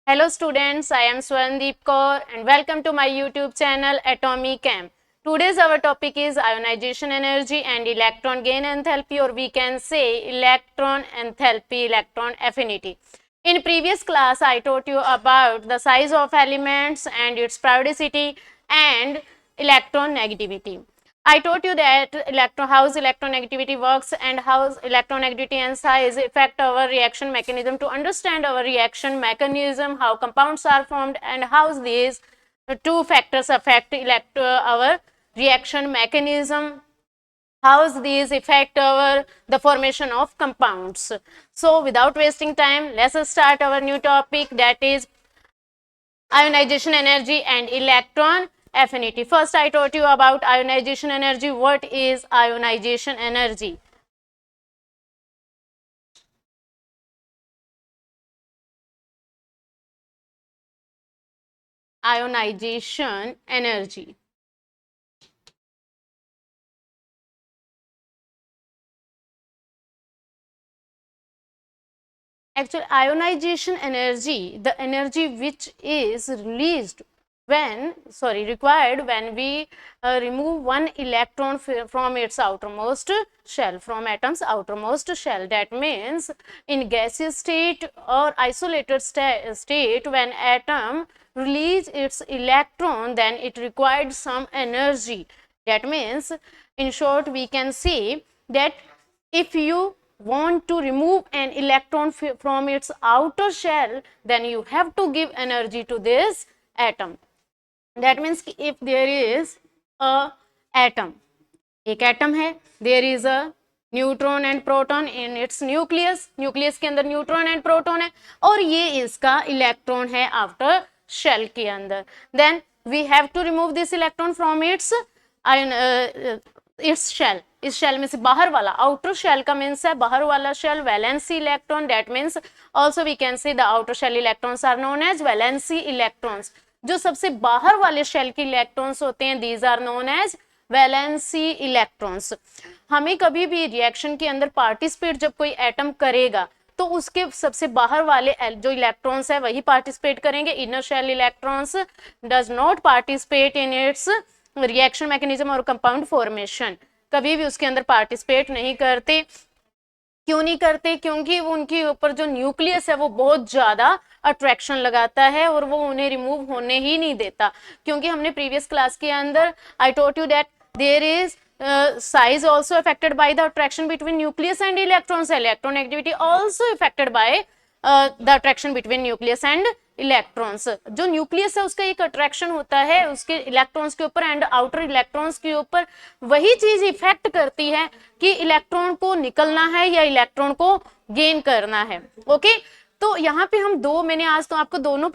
Hello students, I am Swarndeep Kaur and welcome to my YouTube channel Atomic Chem. Today's our topic is ionization energy and electron gain enthalpy, or we can say electron enthalpy, electron affinity. In previous class I taught you about the size of elements and its periodicity and electron negativity. I taught you that how electronegativity works and how electronegativity and size affect our reaction mechanism. To understand our reaction mechanism, how compounds are formed and how these two factors affect our reaction mechanism, how these affect the formation of compounds. So without wasting time, let's start our new topic, that is ionization energy and electron affinity. First, I taught you about ionization energy. What is ionization energy? Ionization energy. Actually, ionization energy, the energy which is released required when we remove one electron from its outermost shell, from atom's outermost shell. That means in gaseous state or isolated state, when atom release its electron, then it required some energy. That means, in short, we can say that if you want to remove an electron from its outer shell, then you have to give energy to this atom. That means if there is a atom, एक atom है, there is a neutron and proton in its nucleus, nucleus के अंदर neutron and proton है और ये इसका electron है after shell के अंदर. Then we have to remove this electron from its shell. इस शेल में से बाहर वाला, आउटर शेल का मीन्स है बाहर वाला shell, valency electron. That means also we can see the outer shell electrons are known as valency electrons. जो सबसे बाहर वाले शेल के इलेक्ट्रॉन्स होते हैं, these are known as valency electrons. हमें कभी भी रिएक्शन के अंदर पार्टिसिपेट जब कोई एटम करेगा तो उसके सबसे बाहर वाले जो इलेक्ट्रॉन्स है वही पार्टिसिपेट करेंगे. Inner shell electrons does not participate in its reaction mechanism और कंपाउंड फॉर्मेशन. कभी भी उसके अंदर पार्टिसिपेट नहीं करते. क्यों नहीं करते? क्योंकि उनके ऊपर जो न्यूक्लियस है वो बहुत ज्यादा अट्रैक्शन लगाता है और वो उन्हें रिमूव होने ही नहीं देता. क्योंकि हमने प्रीवियस क्लास के अंदर I taught you that there is size also affected by the attraction between nucleus and electrons. Electron activity also affected by the attraction between nucleus and electrons. जो न्यूक्लियस है उसका एक अट्रैक्शन होता है उसके electrons के ऊपर एंड आउटर इलेक्ट्रॉन्स के ऊपर. वही चीज इफेक्ट करती है कि इलेक्ट्रॉन को निकलना है या इलेक्ट्रॉन को गेन करना है. ओके, तो यहाँ पे हम दो, मैंने आज तो आपको दोनों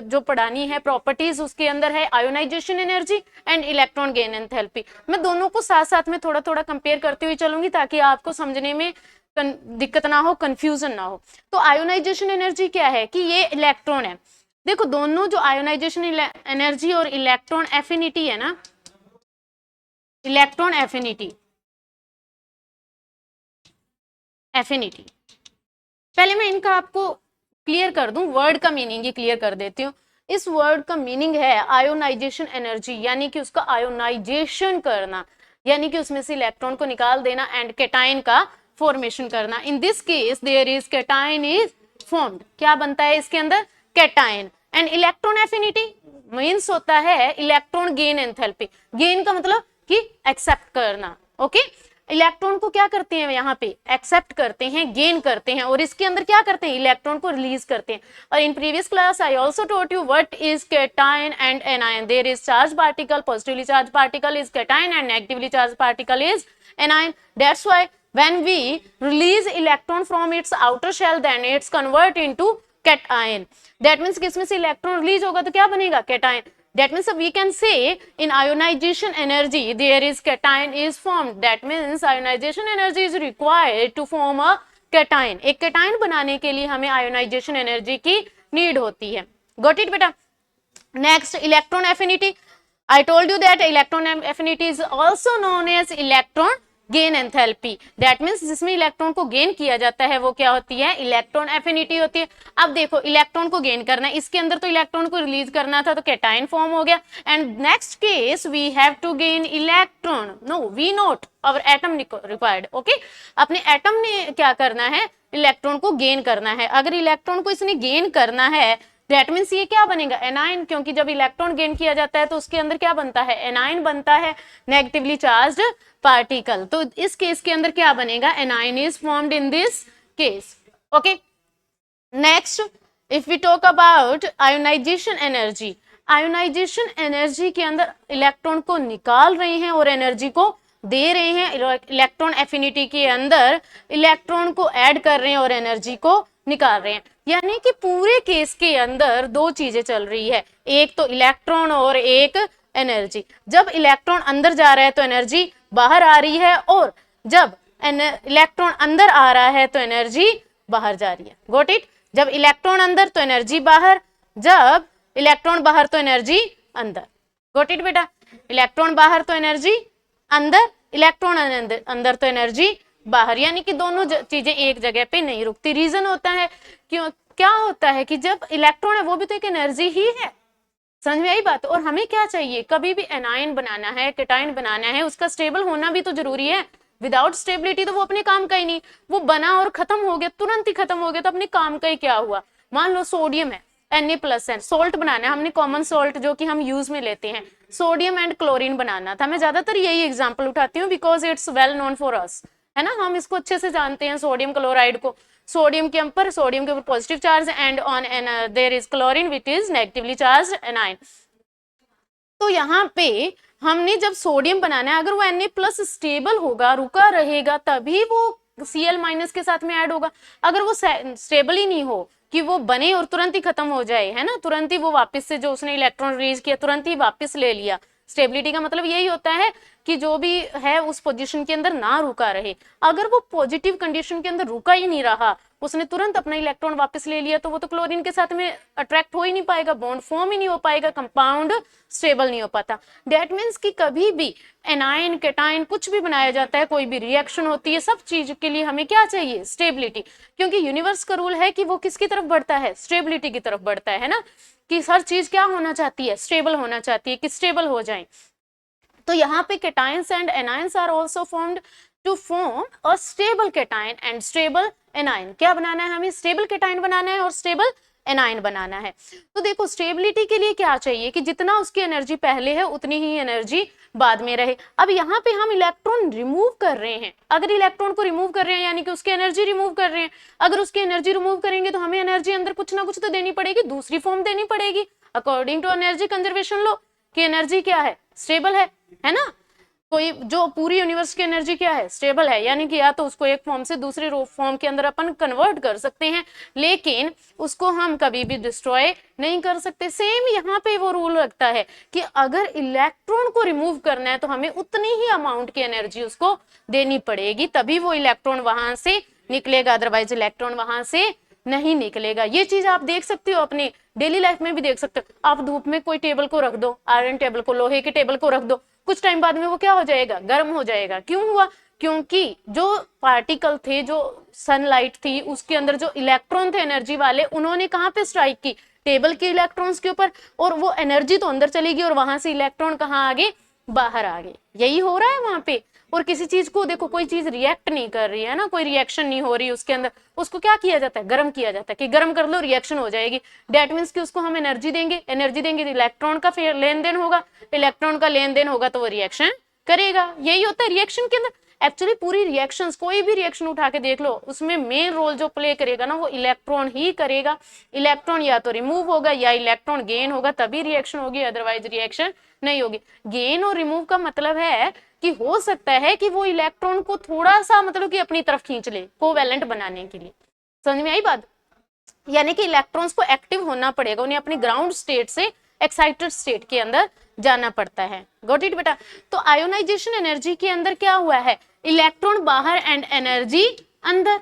जो पढ़ानी है प्रॉपर्टीज, उसके अंदर है ionisation energy and electron gain enthalpy. मैं दोनों को साथ साथ में थोड़ा थोड़ा कंपेयर करती हुई चलूंगी ताकि आपको समझने में दिक्कत ना हो, कंफ्यूजन ना हो. तो आयोनाइजेशन एनर्जी क्या है कि ये इलेक्ट्रॉन है. देखो दोनों जो आयोनाइजेशन एनर्जी और इलेक्ट्रॉन एफिनिटी है ना, इलेक्ट्रॉन एफिनिटी पहले मैं इनका आपको क्लियर कर दूं, वर्ड का मीनिंग ही क्लियर कर देती हूँ. इस वर्ड का मीनिंग है आयोनाइजेशन एनर्जी, यानी कि उसका आयोनाइजेशन करना, यानी कि उसमें से इलेक्ट्रॉन को निकाल देना एंड कैटायन का फॉर्मेशन करना. In this case there is cation is formed. क्या बनता है इसके अंदर? Cation. And electron affinity means होता है इलेक्ट्रॉन गेन एंथैल्पी. गेन का मतलब कि एक्सेप्ट करना. ओके, इलेक्ट्रॉन को क्या करते हैं यहाँ पे? एक्सेप्ट करते हैं, गेन करते हैं, और इसके अंदर क्या करते हैं? इलेक्ट्रॉन को रिलीज करते हैं. और in previous class I also taught you what is cation and anion. There is charge particle, positively charge particle is cation and negatively charge particle is anion. That's why when we release electron from its outer shell then it's convert into cation. That means किसमें से electron release होगा तो क्या बनेगा? cation. That means we can say in ionization energy there is cation is formed. That means ionization energy is required to form a cation. एक cation बनाने के लिए हमें ionization energy की नीड होती है. Got it बेटा? Next, electron affinity. I told you that electron affinity is also known as electron gain enthalpy, that means जिसमें इलेक्ट्रॉन को गेन किया जाता है वो क्या होती है, इलेक्ट्रॉन एफिनिटी होती है। अब देखो इलेक्ट्रॉन को गेन करना है, इसके अंदर तो इलेक्ट्रॉन को रिलीज करना था तो कैटायन फॉर्म हो गया, and next case we have to gain electron, no we not our atom required, okay. अपने एटम ने क्या करना है, इलेक्ट्रॉन को गेन करना है। अगर इलेक्ट्रॉन को इसने गेन करना है दैट मीन्स ये क्या बनेगा, एनाइन, क्योंकि जब इलेक्ट्रॉन गेन किया जाता है तो उसके अंदर क्या बनता है, एनाइन बनता है, नेगेटिवली चार्ज्ड पार्टिकल। तो इस केस के अंदर क्या बनेगा, anion is formed in this case, okay. Next if we talk about ionisation energy, ionisation energy के अंदर इलेक्ट्रॉन को निकाल रहे हैं और एनर्जी को दे रहे हैं। इलेक्ट्रॉन एफिनिटी के अंदर इलेक्ट्रॉन को ऐड कर रहे हैं और एनर्जी को निकाल रहे हैं, यानी कि पूरे केस के अंदर दो चीजें चल रही है, एक तो इलेक्ट्रॉन और एक एनर्जी। जब इलेक्ट्रॉन अंदर जा रहा है तो एनर्जी बाहर आ रही है, और जब इलेक्ट्रॉन अंदर आ रहा है तो एनर्जी बाहर जा रही है। गॉट इट, जब इलेक्ट्रॉन अंदर तो एनर्जी बाहर, जब इलेक्ट्रॉन बाहर तो एनर्जी अंदर। गॉट इट बेटा, इलेक्ट्रॉन बाहर तो एनर्जी अंदर, इलेक्ट्रॉन अंदर तो एनर्जी बाहर, यानी कि दोनों चीजें एक जगह पे नहीं रुकती। रीजन होता है क्यों, क्या होता है कि जब इलेक्ट्रॉन है वो भी तो एक एनर्जी ही है, समझ में आई बात। और हमें क्या चाहिए, कभी भी एनायन बनाना है, कैटायन बनाना है, उसका स्टेबल होना भी तो जरूरी है। विदाउट स्टेबिलिटी तो वो अपने काम का ही नहीं, वो बना और खत्म हो गया, तुरंत ही खत्म हो गया, तो अपने काम का ही क्या हुआ। मान लो सोडियम है, Na+ है, सोल्ट बनाना है, हमने कॉमन सोल्ट जो कि हम यूज में लेते हैं, सोडियम एंड क्लोरीन बनाना था। मैं ज्यादातर यही एग्जाम्पल उठाती हूँ because it's well known for us, है ना, हम इसको अच्छे से जानते हैं। सोडियम क्लोराइड को, सोडियम के ऊपर positive charge and on their is chlorine which is negatively charge anion. तो यहाँ पे हमने जब सोडियम बनाना है, अगर वो Na+ स्टेबल होगा, रुका रहेगा, तभी वो Cl- के साथ में ऐड होगा। अगर वो स्टेबल ही नहीं हो कि वो बने और तुरंत ही खत्म हो जाए, है ना, तुरंत ही वो वापस से जो उसने इलेक्ट्रॉन रिलीज किया तुरंत ही वापस ले लिया, स्टेबिलिटी का मतलब यही होता है कि जो भी है उस पोजीशन के अंदर ना रुका रहे। अगर वो पॉजिटिव कंडीशन के अंदर रुका ही नहीं रहा, उसने तुरंत अपना इलेक्ट्रॉन वापस ले लिया, तो वो तो क्लोरीन के साथ में अट्रैक्ट हो ही नहीं पाएगा, बॉन्ड फॉर्म ही नहीं हो पाएगा, कंपाउंड स्टेबल नहीं हो पाता। दैट मीन्स कि कभी भी एनायन कैटायन कुछ भी बनाया जाता है, कोई भी रिएक्शन होती है, सब चीज के लिए हमें क्या चाहिए, स्टेबिलिटी। क्योंकि यूनिवर्स का रूल है कि वो किसकी तरफ बढ़ता है, स्टेबिलिटी की तरफ बढ़ता है ना, कि हर चीज क्या होना चाहती है, स्टेबल होना चाहती है, कि स्टेबल हो जाए। तो यहाँ पे cations and anions are also formed to form a stable cation and stable anion. क्या बनाना है हमें, स्टेबल कैटायन बनाना है और स्टेबल एनायन बनाना है। तो देखो स्टेबिलिटी के लिए क्या चाहिए कि जितना उसकी एनर्जी पहले है उतनी ही एनर्जी बाद में रहे। अब यहाँ पे हम इलेक्ट्रॉन रिमूव कर रहे हैं, अगर इलेक्ट्रॉन को रिमूव कर रहे हैं यानी कि उसकी एनर्जी रिमूव कर रहे हैं। अगर उसकी एनर्जी रिमूव करेंगे तो हमें एनर्जी अंदर कुछ ना कुछ तो देनी पड़ेगी, दूसरी फॉर्म देनी पड़ेगी according to energy conservation law, कि एनर्जी क्या है, स्टेबल है ना। कोई जो पूरी यूनिवर्स की एनर्जी क्या है, स्टेबल है, यानी कि या तो उसको एक फॉर्म से दूसरे फॉर्म के अंदर अपन कन्वर्ट कर सकते हैं, लेकिन उसको हम कभी भी डिस्ट्रॉय नहीं कर सकते। सेम यहाँ पे वो रूल लगता है कि अगर इलेक्ट्रॉन को रिमूव करना है तो हमें उतनी ही अमाउंट की एनर्जी उसको देनी पड़ेगी, तभी वो इलेक्ट्रॉन वहां से निकलेगा, अदरवाइज इलेक्ट्रॉन वहां से नहीं निकलेगा। ये चीज आप देख सकते हो, अपने डेली लाइफ में भी देख सकते हो। आप धूप में कोई टेबल को रख दो, आयरन टेबल को, लोहे के टेबल को रख दो, कुछ टाइम बाद में वो क्या हो जाएगा, गर्म हो जाएगा। क्यों हुआ, क्योंकि जो पार्टिकल थे, जो सनलाइट थी, उसके अंदर जो इलेक्ट्रॉन थे एनर्जी वाले, उन्होंने कहाँ पे स्ट्राइक की, टेबल के इलेक्ट्रॉन्स के ऊपर, और वो एनर्जी तो अंदर चली गई और वहां से इलेक्ट्रॉन कहाँ आ गए, बाहर आ गए। यही हो रहा है वहां पे। और किसी चीज को देखो, कोई चीज रिएक्ट नहीं कर रही है ना, कोई रिएक्शन नहीं हो रही उसके अंदर, उसको क्या किया जाता है, गर्म किया जाता है, कि गर्म कर लो रिएक्शन हो जाएगी। दैट मीन्स कि उसको हम एनर्जी देंगे, एनर्जी देंगे तो इलेक्ट्रॉन का फिर लेन देन होगा, इलेक्ट्रॉन का लेन देन होगा तो वो रिएक्शन करेगा। यही होता है रिएक्शन के अंदर। एक्चुअली पूरी रिएक्शंस, कोई भी रिएक्शन उठा के देख लो, उसमें मेन रोल जो प्ले करेगा ना वो इलेक्ट्रॉन ही करेगा। इलेक्ट्रॉन या तो रिमूव होगा या इलेक्ट्रॉन गेन होगा, तभी रिएक्शन होगी, अदरवाइज रिएक्शन नहीं होगी। गेन और रिमूव का मतलब है कि हो सकता है कि वो इलेक्ट्रॉन को थोड़ा सा मतलब कि अपनी तरफ खींच ले, कोवैलेंट बनाने के लिए। समझ में आई बात, यानी कि इलेक्ट्रॉन्स को एक्टिव होना पड़ेगा, उन्हें अपनी ग्राउंड स्टेट से एक्साइटेड स्टेट के अंदर जाना पड़ता है। गॉट इट बेटा। तो आयोनाइजेशन एनर्जी के अंदर क्या हुआ है, इलेक्ट्रॉन बाहर एंड एनर्जी अंदर,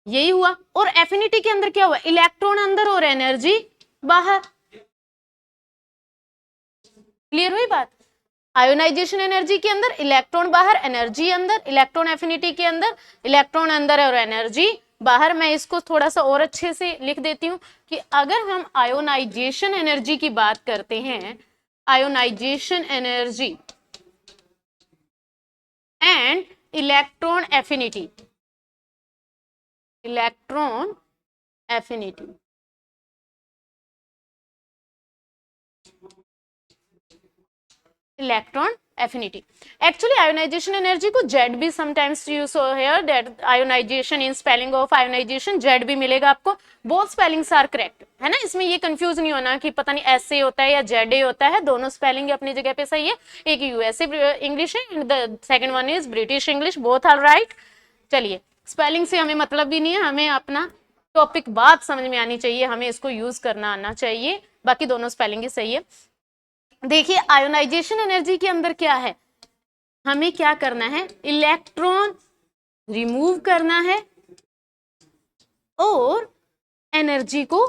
यही हुआ। और एफिनिटी के अंदर क्या हुआ, इलेक्ट्रॉन अंदर और एनर्जी बाहर। क्लियर हुई बात। आयोनाइजेशन एनर्जी के अंदर, इलेक्ट्रॉन बाहर, एनर्जी अंदर, इलेक्ट्रॉन एफिनिटी के अंदर, इलेक्ट्रॉन अंदर और एनर्जी बाहर। मैं इसको थोड़ा सा और अच्छे से लिख देती हूँ कि अगर हम आयोनाइजेशन एनर्जी की बात करते हैं, ionisation energy and electron affinity, electron affinity, electron affinity. Actually ionisation energy को जेड भी sometimes use here, that ionisation in spelling of ionisation Z भी मिलेगा आपको, बोथ स्पेलिंग्स आर करेक्ट, है ना। इसमें ये कंफ्यूज नहीं होना कि पता नहीं एस ए होता है या जेड ए होता है, दोनों स्पेलिंग अपनी जगह पे सही है। एक यूएसए इंग्लिश है and the second one is British English, both are right. चलिए, स्पेलिंग से हमें मतलब भी नहीं है, हमें अपना टॉपिक बात समझ में आनी चाहिए, हमें इसको यूज करना आना चाहिए, बाकी दोनों स्पेलिंग ही सही है। देखिए आयोनाइजेशन एनर्जी के अंदर क्या है, हमें क्या करना है, इलेक्ट्रॉन रिमूव करना है और एनर्जी को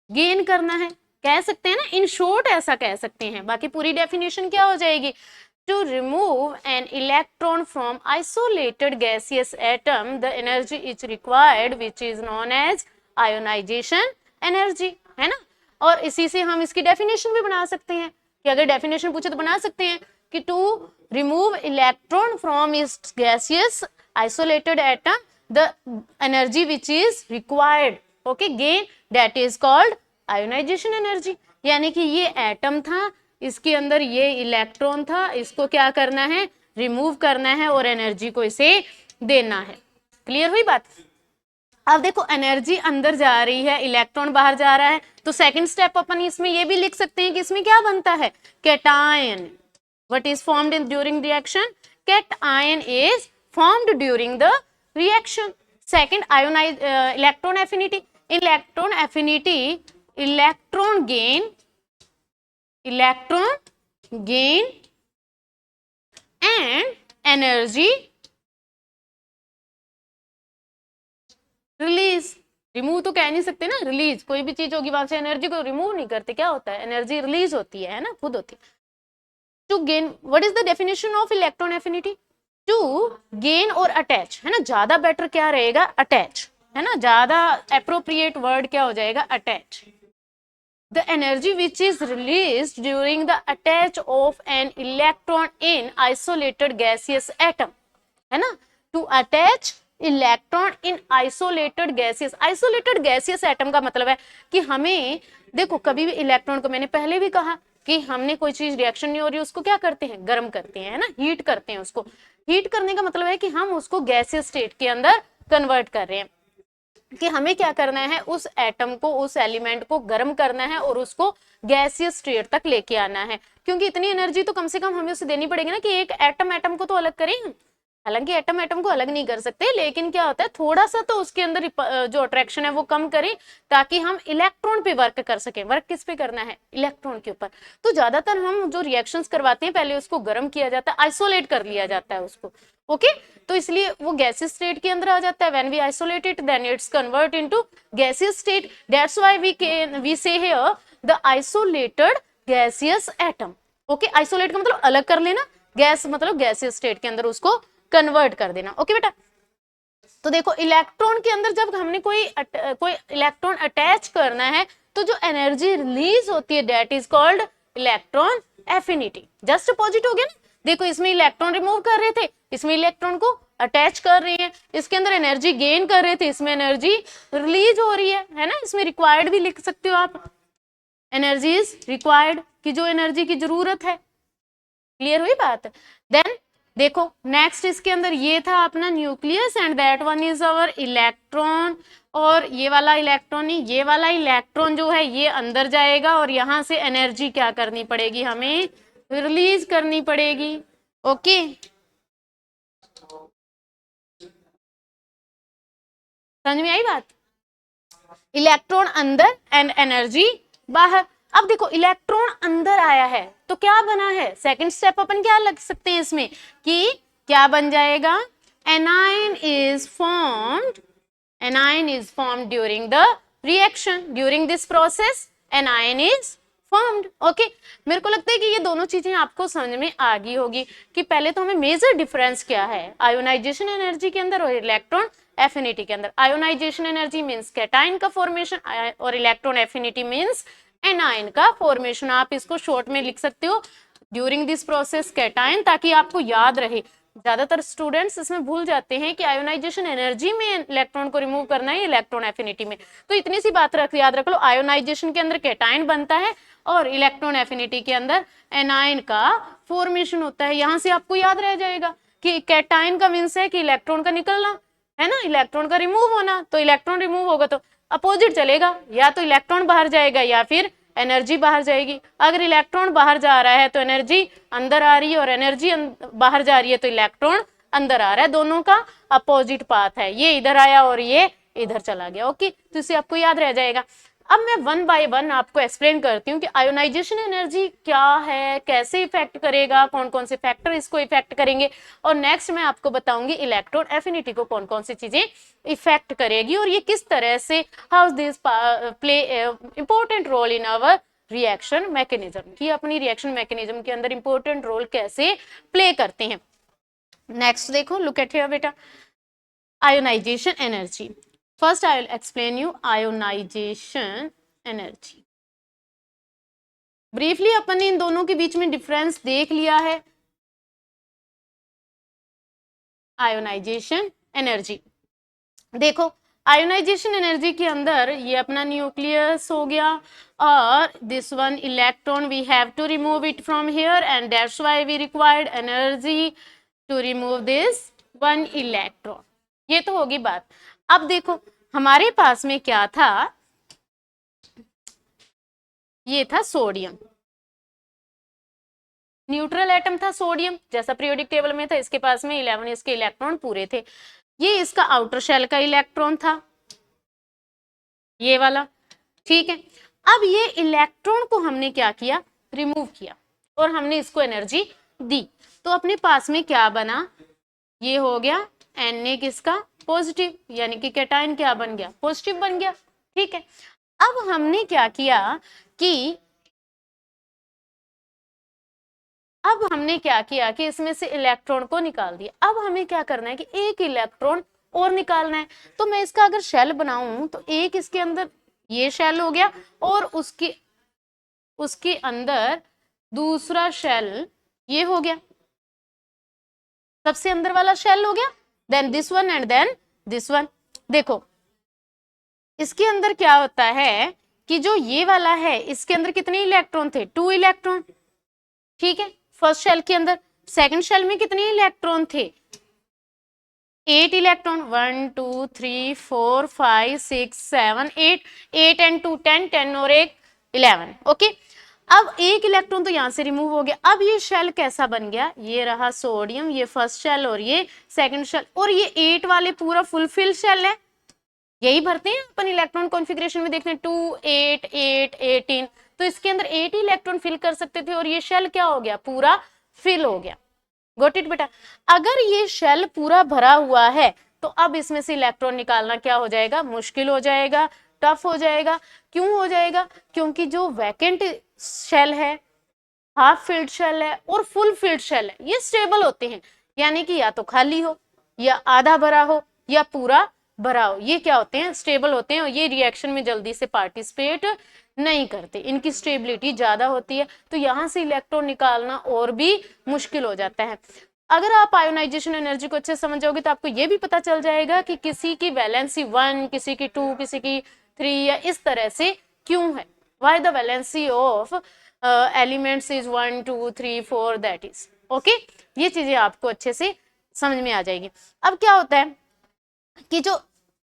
गेन करना है, कह सकते हैं ना, इन शॉर्ट ऐसा कह सकते हैं। बाकी पूरी डेफिनेशन क्या हो जाएगी, to remove an electron from isolated gaseous atom the energy is required which is known as ionisation energy, है ना। और इसी से हम इसकी डेफिनेशन भी बना सकते हैं कि अगर डेफिनेशन पूछे तो बना सकते हैं कि to remove electron from its gaseous isolated atom the energy which is required, okay, gain, that is called ionisation energy. यानी कि ये एटम था, इसके अंदर ये इलेक्ट्रॉन था, इसको क्या करना है, रिमूव करना है और एनर्जी को इसे देना है। क्लियर हुई बात। अब देखो एनर्जी अंदर जा रही है, इलेक्ट्रॉन बाहर जा रहा है, तो सेकंड स्टेप अपन इसमें ये भी लिख सकते हैं कि इसमें क्या बनता है, cation. What is formed in during reaction, cation is formed during the reaction. Second ionise electron affinity, electron affinity, electron gain, electron gain and energy release. Remove तो कह नहीं सकते ना, रिलीज, कोई भी चीज होगी वहां से एनर्जी को रिमूव नहीं करते, क्या होता है, एनर्जी रिलीज होती है ना, खुद होती है। To gain, what is the definition of electron affinity, to gain और अटैच, है ना, ज्यादा बेटर क्या रहेगा, अटैच, है ना, ज्यादा एप्रोप्रिएट वर्ड क्या हो जाएगा, attach. The energy which is released during the attach of an electron in isolated gaseous atom, है ना, to attach electron in isolated gaseous. Isolated gaseous atom का मतलब है कि हमें देखो, कभी भी इलेक्ट्रॉन को, मैंने पहले भी कहा कि हमने कोई चीज रिएक्शन नहीं हो रही, उसको क्या करते हैं, गर्म करते हैं, है ना, हीट करते हैं। उसको हीट करने का मतलब है कि हम उसको गैसियस स्टेट के अंदर कन्वर्ट कर रहे हैं, कि हमें क्या करना है, उस एटम को, उस एलिमेंट को गर्म करना है और उसको गैसियस स्टेट तक लेके आना है। क्योंकि इतनी एनर्जी तो कम से कम हमें उसे देनी पड़ेगी ना, कि एक एटम को तो अलग करें। हालांकि एटम को अलग नहीं कर सकते, लेकिन क्या होता है, थोड़ा सा तो उसके अंदर जो अट्रैक्शन है वो कम करें, ताकि हम इलेक्ट्रॉन पे वर्क कर सकें। वर्क किस पे करना है, इलेक्ट्रॉन के ऊपर। तो ज्यादातर हम जो रिएक्शंस करवाते हैं, पहले उसको गर्म किया जाता है, आइसोलेट कर लिया जाता है उसको, ओके। तो इसलिए वो गैसियस स्टेट के अंदर आ जाता है। When we isolate it, then it's convert into gaseous state, that's why we say here the isolated gaseous atom, okay. Isolate का मतलब अलग कर लेना, गैस मतलब गैसियस स्टेट के अंदर उसको कन्वर्ट कर देना, ओके बेटा। तो देखो इलेक्ट्रॉन के अंदर जब हमने कोई इलेक्ट्रॉन अटैच करना है, तो जो एनर्जी रिलीज होती है, that is called electron affinity. Just opposite हो गया ना, देखो इसमें इलेक्ट्रॉन रिमूव कर रहे थे, इसमें इलेक्ट्रॉन को अटैच कर रहे हैं, इसके अंदर एनर्जी गेन कर रहे थे, इसमें एनर्जी रिलीज हो रही है ना। इसमें रिक्वायर्ड भी लिख सकते हो आप, एनर्जी इज रिक्वायर्ड, की जो एनर्जी की जरूरत है। क्लियर हुई बात। देन देखो नेक्स्ट इसके अंदर ये था अपना nucleus and that one is our electron. और ये वाला इलेक्ट्रॉन नहीं, ये वाला इलेक्ट्रॉन जो है ये अंदर जाएगा और यहां से एनर्जी क्या करनी पड़ेगी, हमें रिलीज करनी पड़ेगी, ओके। समझ में आई बात। इलेक्ट्रॉन अंदर एंड एनर्जी बाहर। अब देखो इलेक्ट्रॉन अंदर आया है तो क्या बना है, सेकंड स्टेप अपन क्या लग सकते हैं इसमें, कि क्या बन जाएगा, anion is formed, anion is formed during the reaction, during this process anion is formed. Okay, मेरे को लगता है कि ये दोनों चीजें आपको समझ में आ गई होगी कि पहले तो हमें मेजर डिफरेंस क्या है आयोनाइजेशन एनर्जी के अंदर और इलेक्ट्रॉन एफिनिटी के अंदर। आयोनाइजेशन एनर्जी मींस कैटायन का फॉर्मेशन और इलेक्ट्रॉन एफिनिटी मींस एनायन का फॉर्मेशन। आप इसको शॉर्ट में लिख सकते हो ड्यूरिंग दिस प्रोसेस कैटायन, ताकि आपको याद रहे। ज्यादातर स्टूडेंट्स इसमें भूल जाते हैं कि आयोनाइजेशन एनर्जी में इलेक्ट्रॉन को रिमूव करना है, इलेक्ट्रॉन एफिनिटी में। तो इतनी सी बात याद रख लो, आयोनाइजेशन के अंदर कैटायन बनता है और इलेक्ट्रॉन एफिनिटी के अंदर एनायन का फॉर्मेशन होता है। यहां से आपको याद रह जाएगा कि कैटायन का मीन्स है कि इलेक्ट्रॉन का निकलना है ना, इलेक्ट्रॉन का रिमूव होना। तो इलेक्ट्रॉन रिमूव होगा तो अपोजिट चलेगा, या तो इलेक्ट्रॉन बाहर जाएगा या फिर एनर्जी बाहर जाएगी। अगर इलेक्ट्रॉन बाहर जा रहा है तो एनर्जी अंदर आ रही है, और एनर्जी बाहर जा रही है तो इलेक्ट्रॉन अंदर आ रहा है। दोनों का अपोजिट पाथ है, ये इधर आया और ये इधर चला गया। ओके, तो इसे आपको याद रह जाएगा। अब मैं वन बाय वन आपको एक्सप्लेन करती हूँ कि आयोनाइजेशन एनर्जी क्या है, कैसे इफेक्ट करेगा, कौन कौन से फैक्टर इसको इफेक्ट करेंगे, और नेक्स्ट मैं आपको बताऊंगी इलेक्ट्रॉन एफिनिटी को कौन कौन सी चीजें इफेक्ट करेगी और ये किस तरह से how this play important role in our reaction mechanism, कि अपनी रिएक्शन मैकेनिज्म के अंदर इंपॉर्टेंट रोल कैसे प्ले करते हैं। नेक्स्ट देखो, लुक एट हियर बेटा, ionisation energy. First, I will explain you ionization energy. Briefly अपन ने इन दोनों के बीच में डिफरेंस देख लिया है। आयोनाइजेशन एनर्जी देखो, आयोनाइजेशन एनर्जी के अंदर ये अपना न्यूक्लियस हो गया, और this one electron we have to remove it from here, and that's why we required energy to remove this one electron. ये तो होगी बात। अब देखो हमारे पास में क्या था, ये था सोडियम, न्यूट्रल एटम था सोडियम, जैसा पीरियोडिक टेबल में था। इसके पास में 11 इसके इलेक्ट्रॉन पूरे थे। ये इसका आउटर शेल का इलेक्ट्रॉन था, ये वाला, ठीक है। अब ये इलेक्ट्रॉन को हमने क्या किया, रिमूव किया, और हमने इसको एनर्जी दी। तो अपने पास में क्या बना, ये हो गया Na किसका, पॉजिटिव, यानी कि कैटायन क्या बन गया, पॉजिटिव बन गया, ठीक है। अब हमने क्या किया कि इसमें से इलेक्ट्रॉन को निकाल दिया। अब हमें क्या करना है कि एक इलेक्ट्रॉन और निकालना है। तो मैं इसका अगर शेल बनाऊं तो एक इसके अंदर ये शेल हो गया, और उसके अंदर दूसरा शेल ये हो गया, सबसे अंदर वाला शेल हो गया, then this one and then this one. देखो इसके अंदर क्या होता है कि जो ये वाला है इसके अंदर कितने इलेक्ट्रॉन थे, 2 इलेक्ट्रॉन, ठीक है, फर्स्ट शेल के अंदर। सेकंड शेल में कितने इलेक्ट्रॉन थे, 8 इलेक्ट्रॉन, 1 2 3 4 5 6 7 8, 8 and 2 10, 10 और 1 11। ओके, अब एक इलेक्ट्रॉन तो यहां से रिमूव हो गया। अब ये शेल कैसा बन गया, ये रहा सोडियम, ये फर्स्ट शेल और ये सेकंड शेल, और ये 8 वाले पूरा फुलफिल शेल है। यही भरते हैं अपन इलेक्ट्रॉन कॉन्फ़िगरेशन में, देखते हैं 2 8 8 18। तो इसके अंदर 8 इलेक्ट्रॉन फिल कर सकते थे, और ये शेल क्या हो गया, पूरा फिल हो गया। गॉट इट बेटा। अगर ये शेल पूरा भरा हुआ है तो अब इसमें से इलेक्ट्रॉन निकालना क्या हो जाएगा, मुश्किल हो जाएगा, टफ हो जाएगा। क्यों हो जाएगा, क्योंकि जो वैकेंट शेल है, हाफ फिल्ड शेल है और फुल फिल्ड शेल है, ये स्टेबल होते हैं, यानी कि या तो खाली हो, या आधा भरा हो, या पूरा भरा हो। ये क्या होते हैं, स्टेबल होते हैं, और ये रिएक्शन में जल्दी से पार्टिसिपेट नहीं करते, इनकी स्टेबिलिटी ज्यादा होती है। तो यहां से इलेक्ट्रॉन निकालना और भी मुश्किल हो जाता है। अगर आप आयोनाइजेशन एनर्जी को अच्छे समझ जाओगे तो आपको ये भी पता चल जाएगा कि किसी की वैलेंसी 1, किसी की 2, किसी की 3, या इस तरह से क्यों है, why the valency of elements is 1 2 3 4, that is okay. ये चीजें आपको अच्छे से समझ में आ जाएगी। अब क्या होता है कि जो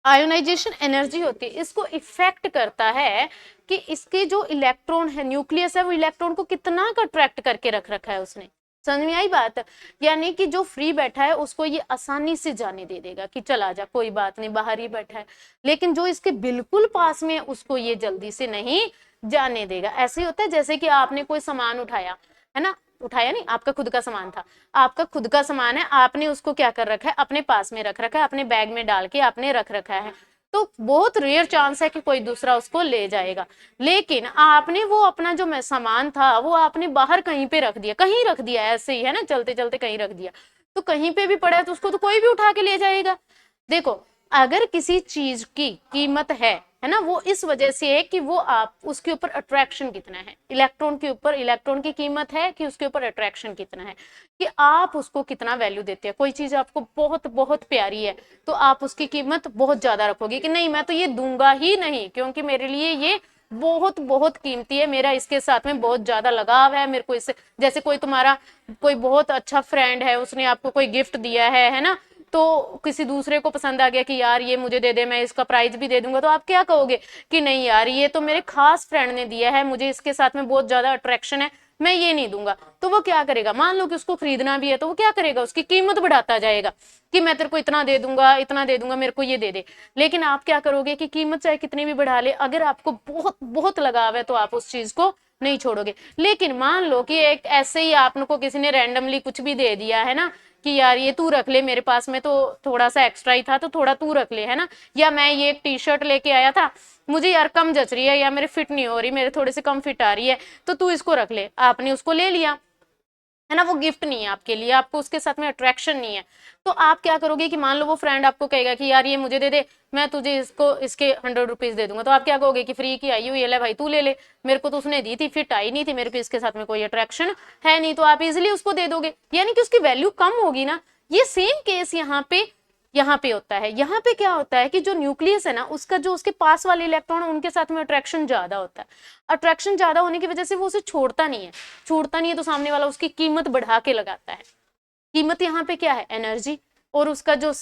आयोनाइजेशन एनर्जी होती है, इसको इफेक्ट करता है कि इसके जो इलेक्ट्रॉन है, न्यूक्लियस है, वो इलेक्ट्रॉन को कितना का अट्रैक्ट करके रख रखा है उसने। समझ में आई बात, यानी कि जो फ्री बैठा है उसको ये आसानी से जाने दे देगा कि चला जा, कोई बात नहीं, बाहर ही बैठा है। लेकिन जो इसके बिल्कुल पास में है उसको ये जल्दी से नहीं जाने देगा। ऐसे होता है जैसे कि आपने कोई सामान उठाया है ना, उठाया नहीं, आपका खुद का सामान था, आपका खुद का सामान है, आपने उसको क्या कर रखा है, अपने पास में रख रखा है, अपने बैग में डाल के आपने रख रखा है। तो बहुत रेयर चांस है कि कोई दूसरा उसको ले जाएगा। लेकिन आपने वो अपना जो सामान था वो आपने बाहर कहीं पे रख दिया, कहीं रख दिया, ऐसे ही है ना, चलते चलते कहीं रख दिया, तो कहीं पे भी पड़ा है तो उसको तो कोई भी उठा के ले जाएगा। देखो, अगर किसी चीज की कीमत है ना, वो इस वजह से है कि वो आप उसके ऊपर अट्रैक्शन कितना है, इलेक्ट्रॉन के ऊपर इलेक्ट्रॉन की कीमत है कि उसके ऊपर अट्रैक्शन कितना है, कि आप उसको कितना वैल्यू देते हैं। कोई चीज आपको बहुत बहुत प्यारी है तो आप उसकी कीमत बहुत ज्यादा रखोगे कि नहीं, मैं तो ये दूंगा ही नहीं, क्योंकि मेरे लिए ये बहुत बहुत कीमती है, मेरा इसके साथ में बहुत ज्यादा लगाव है, मेरे को इससे, जैसे कोई तुम्हारा कोई बहुत अच्छा फ्रेंड है, उसने आपको कोई गिफ्ट दिया है ना, तो किसी दूसरे को पसंद आ गया कि यार ये मुझे दे दे, मैं इसका प्राइस भी दे दूंगा, तो आप क्या कहोगे कि नहीं यार ये तो मेरे खास फ्रेंड ने दिया है, मुझे इसके साथ में बहुत ज्यादा अट्रैक्शन है, मैं ये नहीं दूंगा। तो वो क्या करेगा, मान लो कि उसको खरीदना भी है तो वो क्या करेगा, उसकी कीमत बढ़ाता जाएगा कि मैं तेरे को इतना दे दूंगा, इतना दे दूंगा, मेरे को ये दे दे। लेकिन आप क्या करोगे कि कीमत चाहे कितनी भी बढ़ा ले, अगर आपको बहुत बहुत लगाव है तो आप उस चीज को नहीं छोड़ोगे। लेकिन मान लो कि एक ऐसे ही आपको किसी ने रैंडमली कुछ भी दे दिया है ना, कि यार ये तू रख ले, मेरे पास में तो थोड़ा सा एक्स्ट्रा ही था तो थोड़ा तू रख ले, है ना, या मैं ये टी शर्ट लेके आया था, मुझे यार कम जच रही है या मेरे फिट नहीं हो रही, मेरे थोड़े से कम फिट आ रही है, तो तू इसको रख ले, आपने उसको ले लिया, है ना, वो गिफ्ट नहीं है आपके लिए, आपको उसके साथ में अट्रैक्शन नहीं है। तो आप क्या करोगे कि मान लो वो फ्रेंड आपको कहेगा कि यार ये मुझे दे दे, मैं तुझे इसको इसके 100 रुपीज दे दूंगा, तो आप क्या कहोगे कि फ्री की आई हुई है, ले भाई तू ले ले, मेरे को तो उसने दी थी, फिट आई नहीं थी, मेरे को इसके साथ में कोई अट्रैक्शन है नहीं, तो आप इजिली उसको दे दोगे, यानी कि उसकी वैल्यू कम होगी ना। ये सेम केस यहाँ पे होता है। यहाँ पे क्या होता है कि जो न्यूक्लियस है ना, उसका जो उसके पास वाले इलेक्ट्रॉन है उनके साथ में अट्रैक्शन ज्यादा होता है। अट्रैक्शन ज्यादा होने की वजह से वो उसे छोड़ता नहीं है तो सामने वाला उसकी कीमत बढ़ा के लगाता है। कीमत यहाँ पे क्या है, एनर्जी, और उसका जो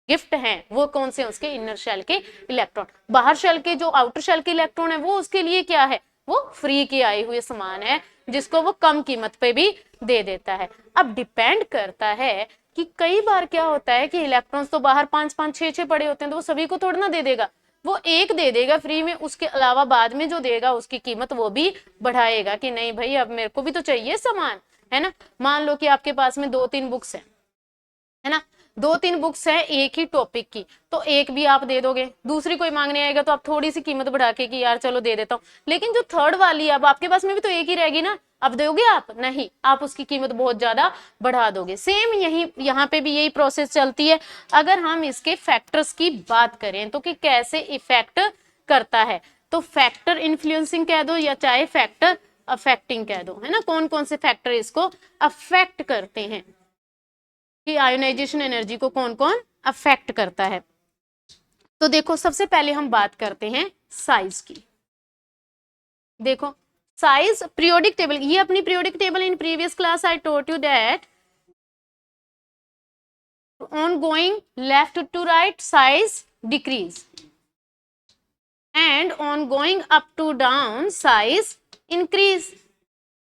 गिफ्ट है वो कौन से, उसके इनर शेल के इलेक्ट्रॉन। बाहर शेल के जो आउटर शेल के इलेक्ट्रॉन है वो उसके लिए क्या है, वो फ्री के आए हुए सामान है जिसको वो कम कीमत पे भी दे देता है। अब डिपेंड करता है कि कई बार क्या होता है कि इलेक्ट्रॉन्स तो बाहर 5-5 6-6 पड़े होते हैं, तो वो सभी को थोड़ा ना दे देगा, वो एक दे देगा फ्री में, उसके अलावा बाद में जो देगा उसकी कीमत वो भी बढ़ाएगा कि नहीं भाई अब मेरे को भी तो चाहिए सामान, है ना। मान लो कि आपके पास में 2-3 बुक्स है ना, 2-3 बुक्स है एक ही टॉपिक की, तो एक भी आप दे दोगे, दूसरी कोई मांगने आएगा तो आप थोड़ी सी कीमत बढ़ा के कि यार चलो दे देता हूँ, लेकिन जो थर्ड वाली है अब आपके पास में भी तो एक ही रहेगी ना, अब दोगे आप नहीं, आप उसकी कीमत बहुत ज्यादा बढ़ा दोगे। सेम यही यहाँ पे भी यही प्रोसेस चलती है। अगर हम इसके फैक्टर्स की बात करें तो कि कैसे इफेक्ट करता है, तो फैक्टर इन्फ्लुएंसिंग कह दो या चाहे फैक्टर अफेक्टिंग कह दो, है ना, कौन कौन से फैक्टर इसको अफेक्ट करते हैं, कि आयोनाइजेशन एनर्जी को कौन कौन अफेक्ट करता है। तो देखो सबसे पहले हम बात करते हैं साइज की। देखो साइज पीरियोडिक टेबल, ये अपनी periodic table in previous class I told you that on going left to right size decrease and on going up to down size increase.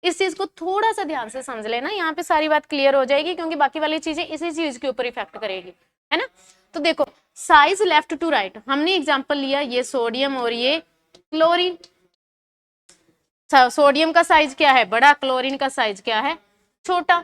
इस चीज को थोड़ा सा ध्यान से समझ लेना, यहाँ पे सारी बात क्लियर हो जाएगी, क्योंकि बाकी वाली चीजें इसी चीज के ऊपर इफेक्ट करेगी, है ना। तो देखो साइज लेफ्ट टू राइट, हमने एग्जांपल लिया ये सोडियम और ये क्लोरीन। सोडियम का साइज क्या है, बड़ा, क्लोरीन का साइज क्या है, छोटा।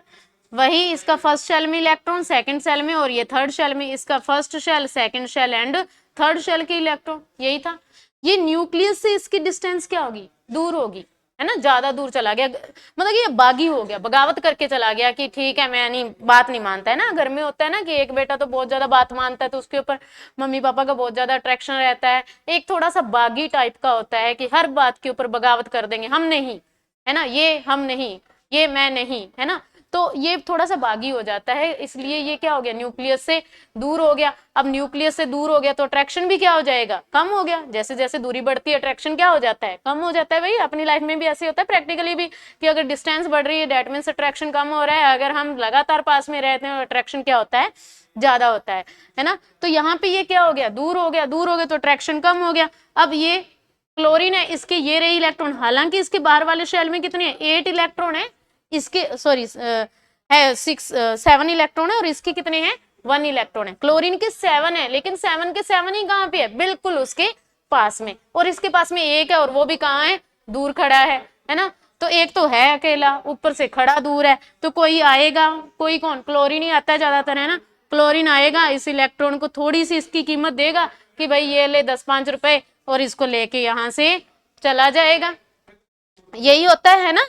वही इसका फर्स्ट शेल में इलेक्ट्रॉन, सेकंड शेल में, और ये थर्ड शेल में, इसका first shell, second shell and third shell के इलेक्ट्रॉन, यही था। ये न्यूक्लियस से इसकी डिस्टेंस क्या होगी, दूर होगी, है ना, ज्यादा दूर चला गया, मतलब ये बागी हो गया, बगावत करके चला गया कि ठीक है मैं नहीं, बात नहीं मानता, है ना। घर में होता है ना कि एक बेटा तो बहुत ज्यादा बात मानता है तो उसके ऊपर मम्मी पापा का बहुत ज्यादा अट्रैक्शन रहता है, एक थोड़ा सा बागी टाइप का होता है कि हर बात के ऊपर बगावत कर देंगे, हम नहीं, है ना, ये हम नहीं, ये मैं नहीं, है ना। तो ये थोड़ा सा बागी हो जाता है, इसलिए ये क्या हो गया, न्यूक्लियस से दूर हो गया। अब न्यूक्लियस से दूर हो गया तो अट्रैक्शन भी क्या हो जाएगा, कम हो गया। जैसे जैसे दूरी बढ़ती है अट्रैक्शन क्या हो जाता है, कम हो जाता है। भाई अपनी लाइफ में भी ऐसे होता है, प्रैक्टिकली भी, कि अगर डिस्टेंस बढ़ रही है दैट मींस अट्रैक्शन कम हो रहा है, अगर हम लगातार पास में रहते हैं अट्रैक्शन क्या होता है, ज्यादा होता है ना। तो यहाँ पे ये क्या हो गया, दूर हो गया, दूर हो गया तो अट्रैक्शन कम हो गया। अब ये क्लोरीन है, इसके ये रहे इलेक्ट्रॉन, हालांकि इसके बाहर वाले शेल में कितने हैं, 8 इलेक्ट्रॉन है, इसके सॉरी है 7 इलेक्ट्रॉन है, और इसके कितने हैं, 1 इलेक्ट्रॉन है। क्लोरीन के 7 है, लेकिन 7 के 7 ही कहाँ पे है, बिल्कुल उसके पास में, और इसके पास में 1 है और वो भी कहाँ है, दूर खड़ा है ना। तो एक तो है अकेला, ऊपर से खड़ा दूर है, तो कोई आएगा, कोई कौन, क्लोरीन ही आता है ज्यादातर, है ना। क्लोरीन आएगा, इस इलेक्ट्रॉन को थोड़ी सी इसकी कीमत देगा, कि भाई ये ले 10-5 रुपए और इसको लेके यहाँ से चला जाएगा, यही होता है ना।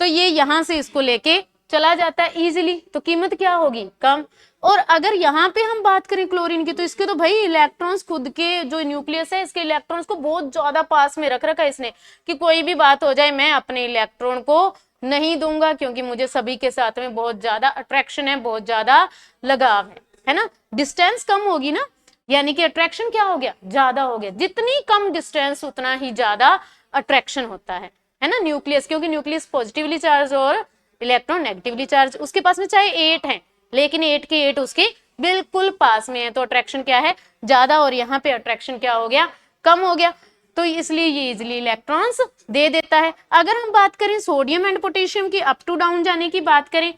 तो ये यहां से इसको लेके चला जाता है इजीली, तो कीमत क्या होगी, कम। और अगर यहाँ पे हम बात करें क्लोरीन की, तो इसके तो भाई इलेक्ट्रॉन्स खुद के जो न्यूक्लियस है इसके इलेक्ट्रॉन्स को बहुत ज्यादा पास में रख रखा है इसने, कि कोई भी बात हो जाए मैं अपने इलेक्ट्रॉन को नहीं दूंगा, क्योंकि मुझे सभी के साथ में बहुत ज्यादा अट्रैक्शन है, बहुत ज्यादा लगाव है ना। डिस्टेंस कम होगी ना, यानी कि अट्रैक्शन क्या हो गया, ज्यादा हो गया। जितनी कम डिस्टेंस उतना ही ज्यादा अट्रैक्शन होता है ना न्यूक्लियस, क्योंकि न्यूक्लियस पॉजिटिवली चार्ज और इलेक्ट्रॉन नेगेटिवली चार्ज। उसके पास में चाहे 8 है, लेकिन 8 के 8 उसके बिल्कुल पास में है, तो अट्रैक्शन क्या है, ज्यादा, और यहाँ पे अट्रैक्शन क्या हो गया, कम हो गया। तो इसलिए ये इजिली इलेक्ट्रॉन्स दे देता है। अगर हम बात करें सोडियम एंड पोटेशियम की अप टू डाउन जाने की बात करें,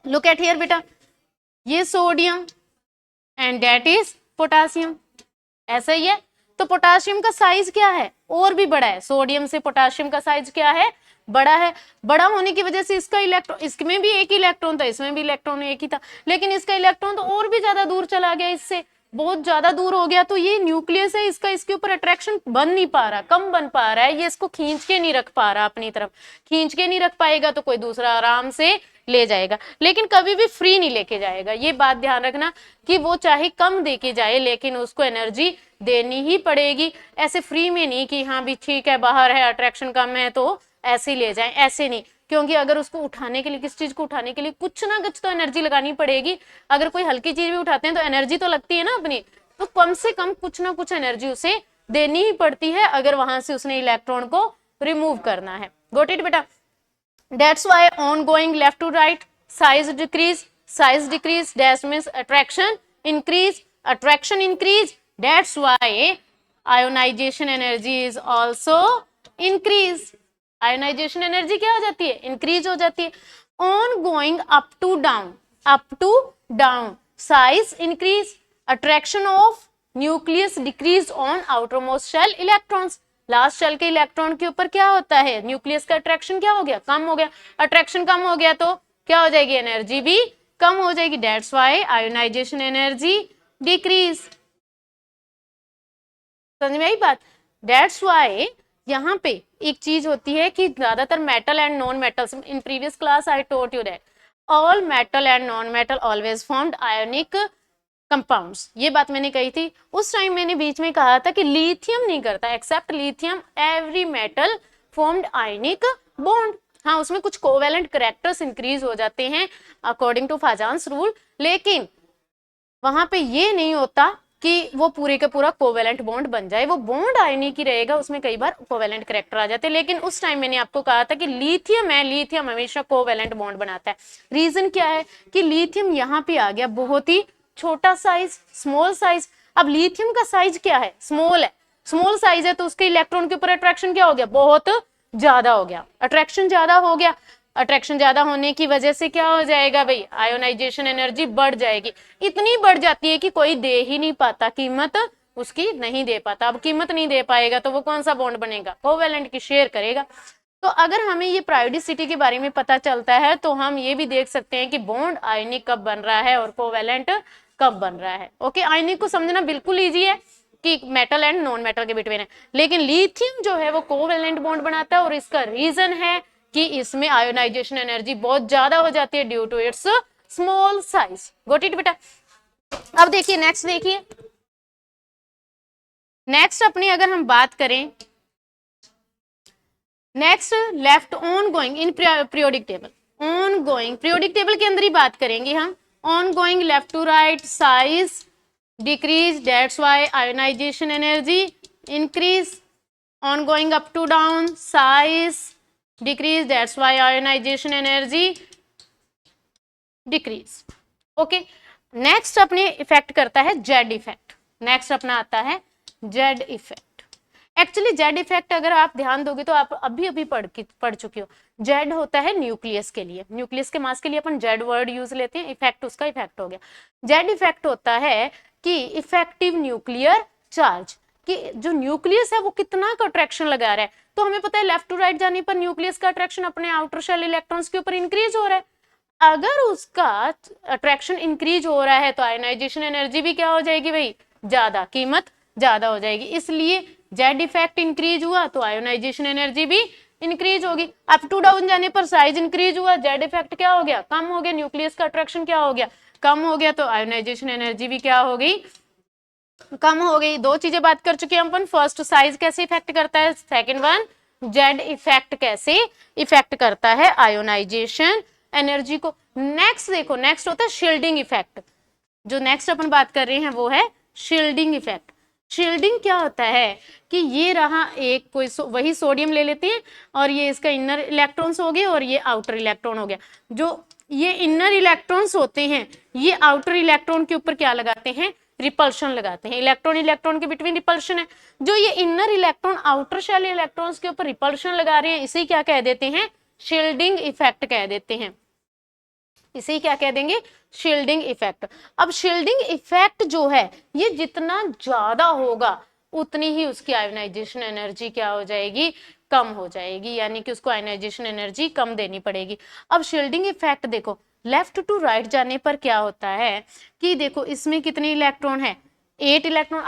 लुक एट हियर बेटा, ये sodium and that is potassium, ऐसा ही है। तो पोटासियम का साइज क्या है, और भी बड़ा है, सोडियम से पोटासियम का साइज क्या है, बड़ा है। बड़ा होने की वजह से इसका इलेक्ट्रॉन, इसमें भी एक इलेक्ट्रॉन था, इसमें भी इलेक्ट्रॉन एक ही था, लेकिन इसका इलेक्ट्रॉन तो और भी ज्यादा दूर चला गया, इससे बहुत ज्यादा दूर हो गया। तो ये न्यूक्लियस है इसका, इसके ऊपर अट्रैक्शन बन नहीं पा रहा, कम बन पा रहा है, ये इसको खींच के नहीं रख पा रहा अपनी तरफ। खींच के नहीं रख पाएगा तो कोई दूसरा आराम से ले जाएगा, लेकिन कभी भी फ्री नहीं लेके जाएगा। ये बात ध्यान रखना कि वो चाहे कम देके जाए, लेकिन उसको एनर्जी देनी ही पड़ेगी। ऐसे फ्री में नहीं कि हाँ भी ठीक है बाहर है अट्रैक्शन कम है तो ऐसे ले जाएं, ऐसे नहीं। क्योंकि अगर उसको उठाने के लिए, किस चीज को उठाने के लिए कुछ ना कुछ तो एनर्जी लगानी पड़ेगी। अगर कोई हल्की चीज भी उठाते हैं तो एनर्जी तो लगती है ना अपनी, तो कम से कम कुछ ना कुछ एनर्जी उसे देनी ही पड़ती है अगर वहां से उसने इलेक्ट्रॉन को रिमूव करना है। गॉट इट बेटा? That's why ongoing left to right size decrease dash means attraction increase, that's why ionization energy is also increase। ionization energy क्या हो जाती है, increase हो जाती है। ongoing up to down size increase, attraction of nucleus decrease on outermost shell electrons। Last shell के electron के ऊपर क्या होता है, न्यूक्लियस का अट्रैक्शन क्या हो गया, कम हो गया। अट्रैक्शन कम हो गया तो क्या हो जाएगी, एनर्जी भी कम हो जाएगी। That's why ionisation energy decrease. समझ में आई बात? दैट्स व्हाई यहाँ पे एक चीज होती है कि ज्यादातर metal and non metals, in previous class I told you that all metal and non metal always formed ionic compounds. ये बात मैंने कही थी उस टाइम, मैंने बीच में कहा था कि लिथियम नहीं करता, except lithium every metal formed ionic bond. हाँ, उसमें कुछ कोवेलेंट कैरेक्टर्स इंक्रीज हो जाते हैं अकॉर्डिंग टू फाजान्स रूल, लेकिन वहां पे ये नहीं होता कि वो पूरे का पूरा कोवेलेंट बॉन्ड बन जाए, वो बॉन्ड आयनिक ही रहेगा, उसमें कई बार कोवेलेंट कैरेक्टर आ जाते हैं। लेकिन उस टाइम मैंने आपको कहा था कि लिथियम है, लिथियम हमेशा कोवेलेंट बॉन्ड बनाता है। रीजन क्या है कि लिथियम यहाँ पे आ गया बहुत ही छोटा साइज, स्मॉल साइज। अब लिथियम का साइज क्या है, स्मॉल है, स्मॉल साइज है, तो उसके इलेक्ट्रॉन के ऊपर अट्रैक्शन क्या हो गया, बहुत ज्यादा हो गया, अट्रैक्शन ज्यादा हो गया। अट्रैक्शन ज्यादा होने की वजह से क्या हो जाएगा भाई, आयोनाइजेशन एनर्जी बढ़ जाएगी। इतनी बढ़ जाती है कि कोई दे ही नहीं पाता, कीमत उसकी नहीं दे पाता। अब कीमत नहीं दे पाएगा तो वो कौन सा बॉन्ड बनेगा, कोवेलेंट की शेयर करेगा। तो अगर हमें ये प्रायोडिसिटी के बारे में पता चलता है तो हम ये भी देख सकते हैं कि बॉन्ड आयनिक कब बन रहा है और कोवेलेंट कब बन रहा है। ओके, आयनिक को समझना बिल्कुल इजी है कि मेटल एंड नॉन मेटल के बिटवीन है, लेकिन लिथियम जो है वो कोवेलेंट बॉन्ड बनाता है, और इसका रीजन है कि इसमें आयोनाइजेशन एनर्जी बहुत ज्यादा हो जाती है due to its small size. Got it बेटा? अब देखिए नेक्स्ट, देखिए नेक्स्ट अपनी अगर हम बात करें, next left on going in periodic table, on going periodic table के अंदर ही बात करेंगे हम। On going left to right size decrease, that's why ionisation energy increase. On going up to down size decrease, that's why ionisation energy decrease. Okay, next अपने effect करता है Z effect. Next अपना आता है Z effect. Actually Z effect अगर आप ध्यान दोगे तो आप अभी पढ़ चुके हो। जेड होता है न्यूक्लियस के लिए, न्यूक्लियस के मास के लिए अपन जेड वर्ड यूज लेते हैं। इफेक्ट उसका इफेक्ट हो गया। जेड इफेक्ट होता है कि इफेक्टिव न्यूक्लियर चार्ज, कि जो न्यूक्लियस है वो कितना का अट्रैक्शन लगा रहा है। तो हमें पता है लेफ्ट टू राइट जाने पर न्यूक्लियस का अट्रैक्शन अपने आउटर शेल इलेक्ट्रॉन्स के ऊपर इंक्रीज हो रहा है। अगर उसका अट्रैक्शन इंक्रीज हो रहा है तो आयोनाइजेशन एनर्जी भी क्या हो जाएगी भाई, ज्यादा, कीमत ज्यादा हो जाएगी। इसलिए जेड इफेक्ट इंक्रीज हुआ तो आयोनाइजेशन एनर्जी भी इंक्रीज होगी। अप टू डाउन जाने पर साइज इंक्रीज हुआ, जेड इफेक्ट क्या हो गया, कम हो गया, न्यूक्लियस का अट्रैक्शन क्या हो गया, कम हो गया, तो आयोनाइजेशन एनर्जी भी क्या हो गई, कम हो गई। दो चीजें बात कर चुके हैं अपन, फर्स्ट साइज कैसे इफेक्ट करता है, सेकंड वन जेड इफेक्ट कैसे इफेक्ट करता है आयोनाइजेशन एनर्जी को। नेक्स्ट देखो, नेक्स्ट होता है शील्डिंग इफेक्ट। जो नेक्स्ट अपन बात कर रहे हैं वो है शील्डिंग इफेक्ट। शील्डिंग क्या होता है कि ये रहा एक कोई वही सोडियम ले लेते हैं और ये इसका इनर इलेक्ट्रॉन्स हो गए और ये आउटर इलेक्ट्रॉन हो गया। जो ये इनर इलेक्ट्रॉन्स होते हैं ये आउटर इलेक्ट्रॉन के ऊपर क्या लगाते हैं, रिपल्शन लगाते हैं। इलेक्ट्रॉन इलेक्ट्रॉन के बिटवीन रिपल्शन है। जो ये inner electron outer shell electrons के ऊपर रिपल्शन लगा रहे हैं इसे क्या कह देते हैं, शील्डिंग इफेक्ट कह देते हैं। इसे क्या कह देंगे, शील्डिंग इफेक्ट। अब शील्डिंग इफेक्ट जो है ये जितना ज्यादा होगा उतनी ही उसकी आयोनाइजेशन एनर्जी क्या हो जाएगी, कम हो जाएगी, यानी कि उसको आयोनाइजेशन एनर्जी कम देनी पड़ेगी। अब शील्डिंग इफेक्ट देखो लेफ्ट टू राइट जाने पर क्या होता है कि देखो इसमें कितने इलेक्ट्रॉन है, 8 इलेक्ट्रॉन।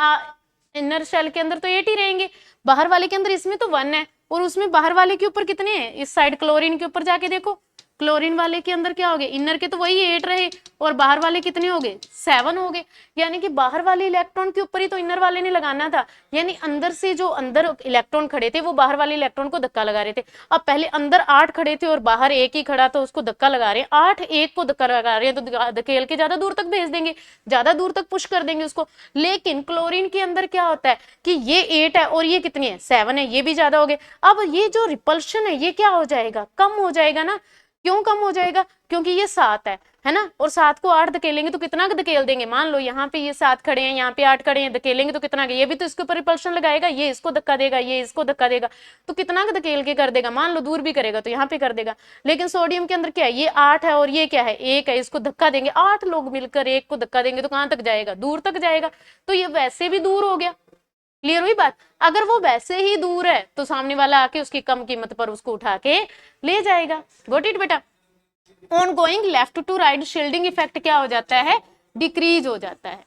इनर शेल के अंदर तो 8 ही रहेंगे, बाहर वाले के अंदर इसमें तो 1 है, और उसमें बाहर वाले के ऊपर कितने हैं, इस साइड क्लोरीन के ऊपर जाके देखो, क्लोरीन वाले के अंदर क्या हो गए, इनर के तो वही 8 रहे और बाहर वाले कितने हो गए, 7 हो गए। यानी कि बाहर वाले इलेक्ट्रॉन के ऊपर ही तो इनर वाले ने लगाना था, यानी अंदर से जो अंदर इलेक्ट्रॉन खड़े थे वो बाहर वाले इलेक्ट्रॉन को धक्का लगा रहे थे। अब पहले अंदर 8 खड़े थे और बाहर एक ही खड़ा, तो उसको धक्का लगा रहे हैं, 8 एक को धक्का लगा रहे हैं, तो धकेल के ज्यादा दूर तक भेज देंगे, ज्यादा दूर तक पुश कर देंगे उसको। लेकिन क्लोरीन के अंदर क्या होता है कि ये 8 है और ये कितनी है, 7 है, ये भी ज्यादा हो गए। अब ये जो रिपल्शन है ये क्या हो जाएगा, कम हो जाएगा ना। क्यों कम हो जाएगा, क्योंकि ये 7 है ना, और 7 को 8 धकेलेंगे तो कितना धकेल देंगे, मान लो यहाँ पे ये 7 खड़े हैं, यहाँ पे 8 खड़े हैं, धकेलेंगे तो कितना, ये भी तो इसके ऊपर रिपल्शन लगाएगा, ये इसको धक्का देगा, ये इसको धक्का देगा, तो कितना धकेल के कर देगा, मान लो दूर भी करेगा तो यहाँ पे कर देगा। लेकिन सोडियम के अंदर क्या है, ये 8 है और ये क्या है, 1 है, इसको धक्का देंगे, 8 लोग मिलकर 1 को धक्का देंगे तो कहाँ तक जाएगा, दूर तक जाएगा, तो ये वैसे भी दूर हो गया। क्लियर हुई बात। अगर वो वैसे ही दूर है तो सामने वाला आके उसकी कम कीमत पर उसको उठा के ले जाएगा। गॉट इट बेटा। On going left to right shielding effect क्या हो जाता है, डिक्रीज हो जाता है।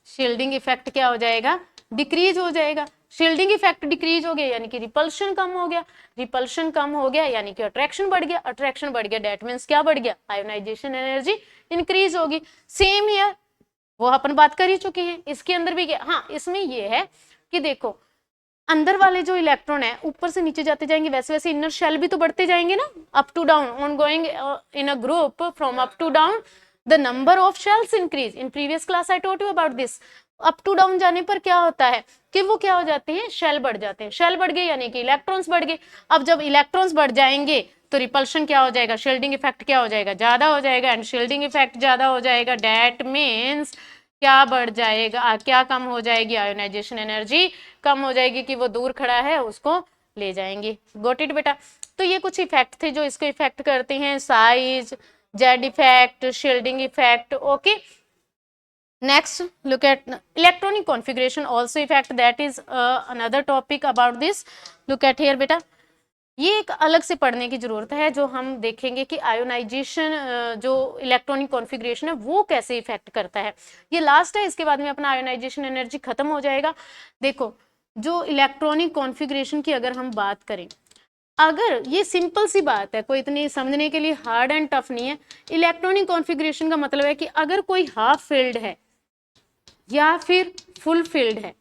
शील्डिंग इफेक्ट क्या हो जाएगा, डिक्रीज हो जाएगा। शील्डिंग इफेक्ट डिक्रीज हो गया यानी कि रिपल्शन कम हो गया, रिपल्शन कम हो गया यानी कि अट्रैक्शन बढ़ गया, अट्रैक्शन बढ़ गया दैट मींस क्या बढ़ गया, आयोनाइजेशन एनर्जी इंक्रीज होगी। सेम हियर, वो अपन बात कर ही चुके हैं, इसके अंदर भी क्या, हाँ इसमें ये है कि देखो अंदर वाले जो इलेक्ट्रॉन है ऊपर से नीचे जाते जाएंगे, वैसे वैसे इनर शेल भी तो बढ़ते जाएंगे ना, up to down, on going in a group from up to down the number of shells increase. In previous class I told you about this. Up to down जाने पर क्या होता है कि वो क्या हो जाते हैं, शेल बढ़ जाते हैं, शेल बढ़ गए यानी कि इलेक्ट्रॉन्स बढ़ गए। अब जब इलेक्ट्रॉन्स बढ़ जाएंगे तो रिपल्शन क्या हो जाएगा, शील्डिंग इफेक्ट क्या हो जाएगा, ज्यादा हो जाएगा, एंड शील्डिंग इफेक्ट ज्यादा हो जाएगा दैट मीन्स क्या बढ़ जाएगा, क्या कम हो जाएगी, आयोनाइजेशन एनर्जी कम हो जाएगी कि वो दूर खड़ा है उसको ले जाएंगे। गॉट इट बेटा। तो ये कुछ इफेक्ट थे जो इसको इफेक्ट करते हैं, size, Z effect, shielding effect. Okay, next look at electronic configuration also effect, that is another topic about this. look at here बेटा, ये एक अलग से पढ़ने की जरूरत है, जो हम देखेंगे कि आयोनाइजेशन जो इलेक्ट्रॉनिक कॉन्फ़िगरेशन है वो कैसे इफेक्ट करता है। ये लास्ट है, इसके बाद में अपना आयोनाइजेशन एनर्जी खत्म हो जाएगा। देखो जो इलेक्ट्रॉनिक कॉन्फ़िगरेशन की अगर हम बात करें, अगर ये सिंपल सी बात है, कोई इतनी समझने के लिए हार्ड एंड टफ नहीं है। इलेक्ट्रॉनिक कॉन्फ़िगरेशन का मतलब है कि अगर कोई हाफ फिल्ड है या फिर फुल फिल्ड है,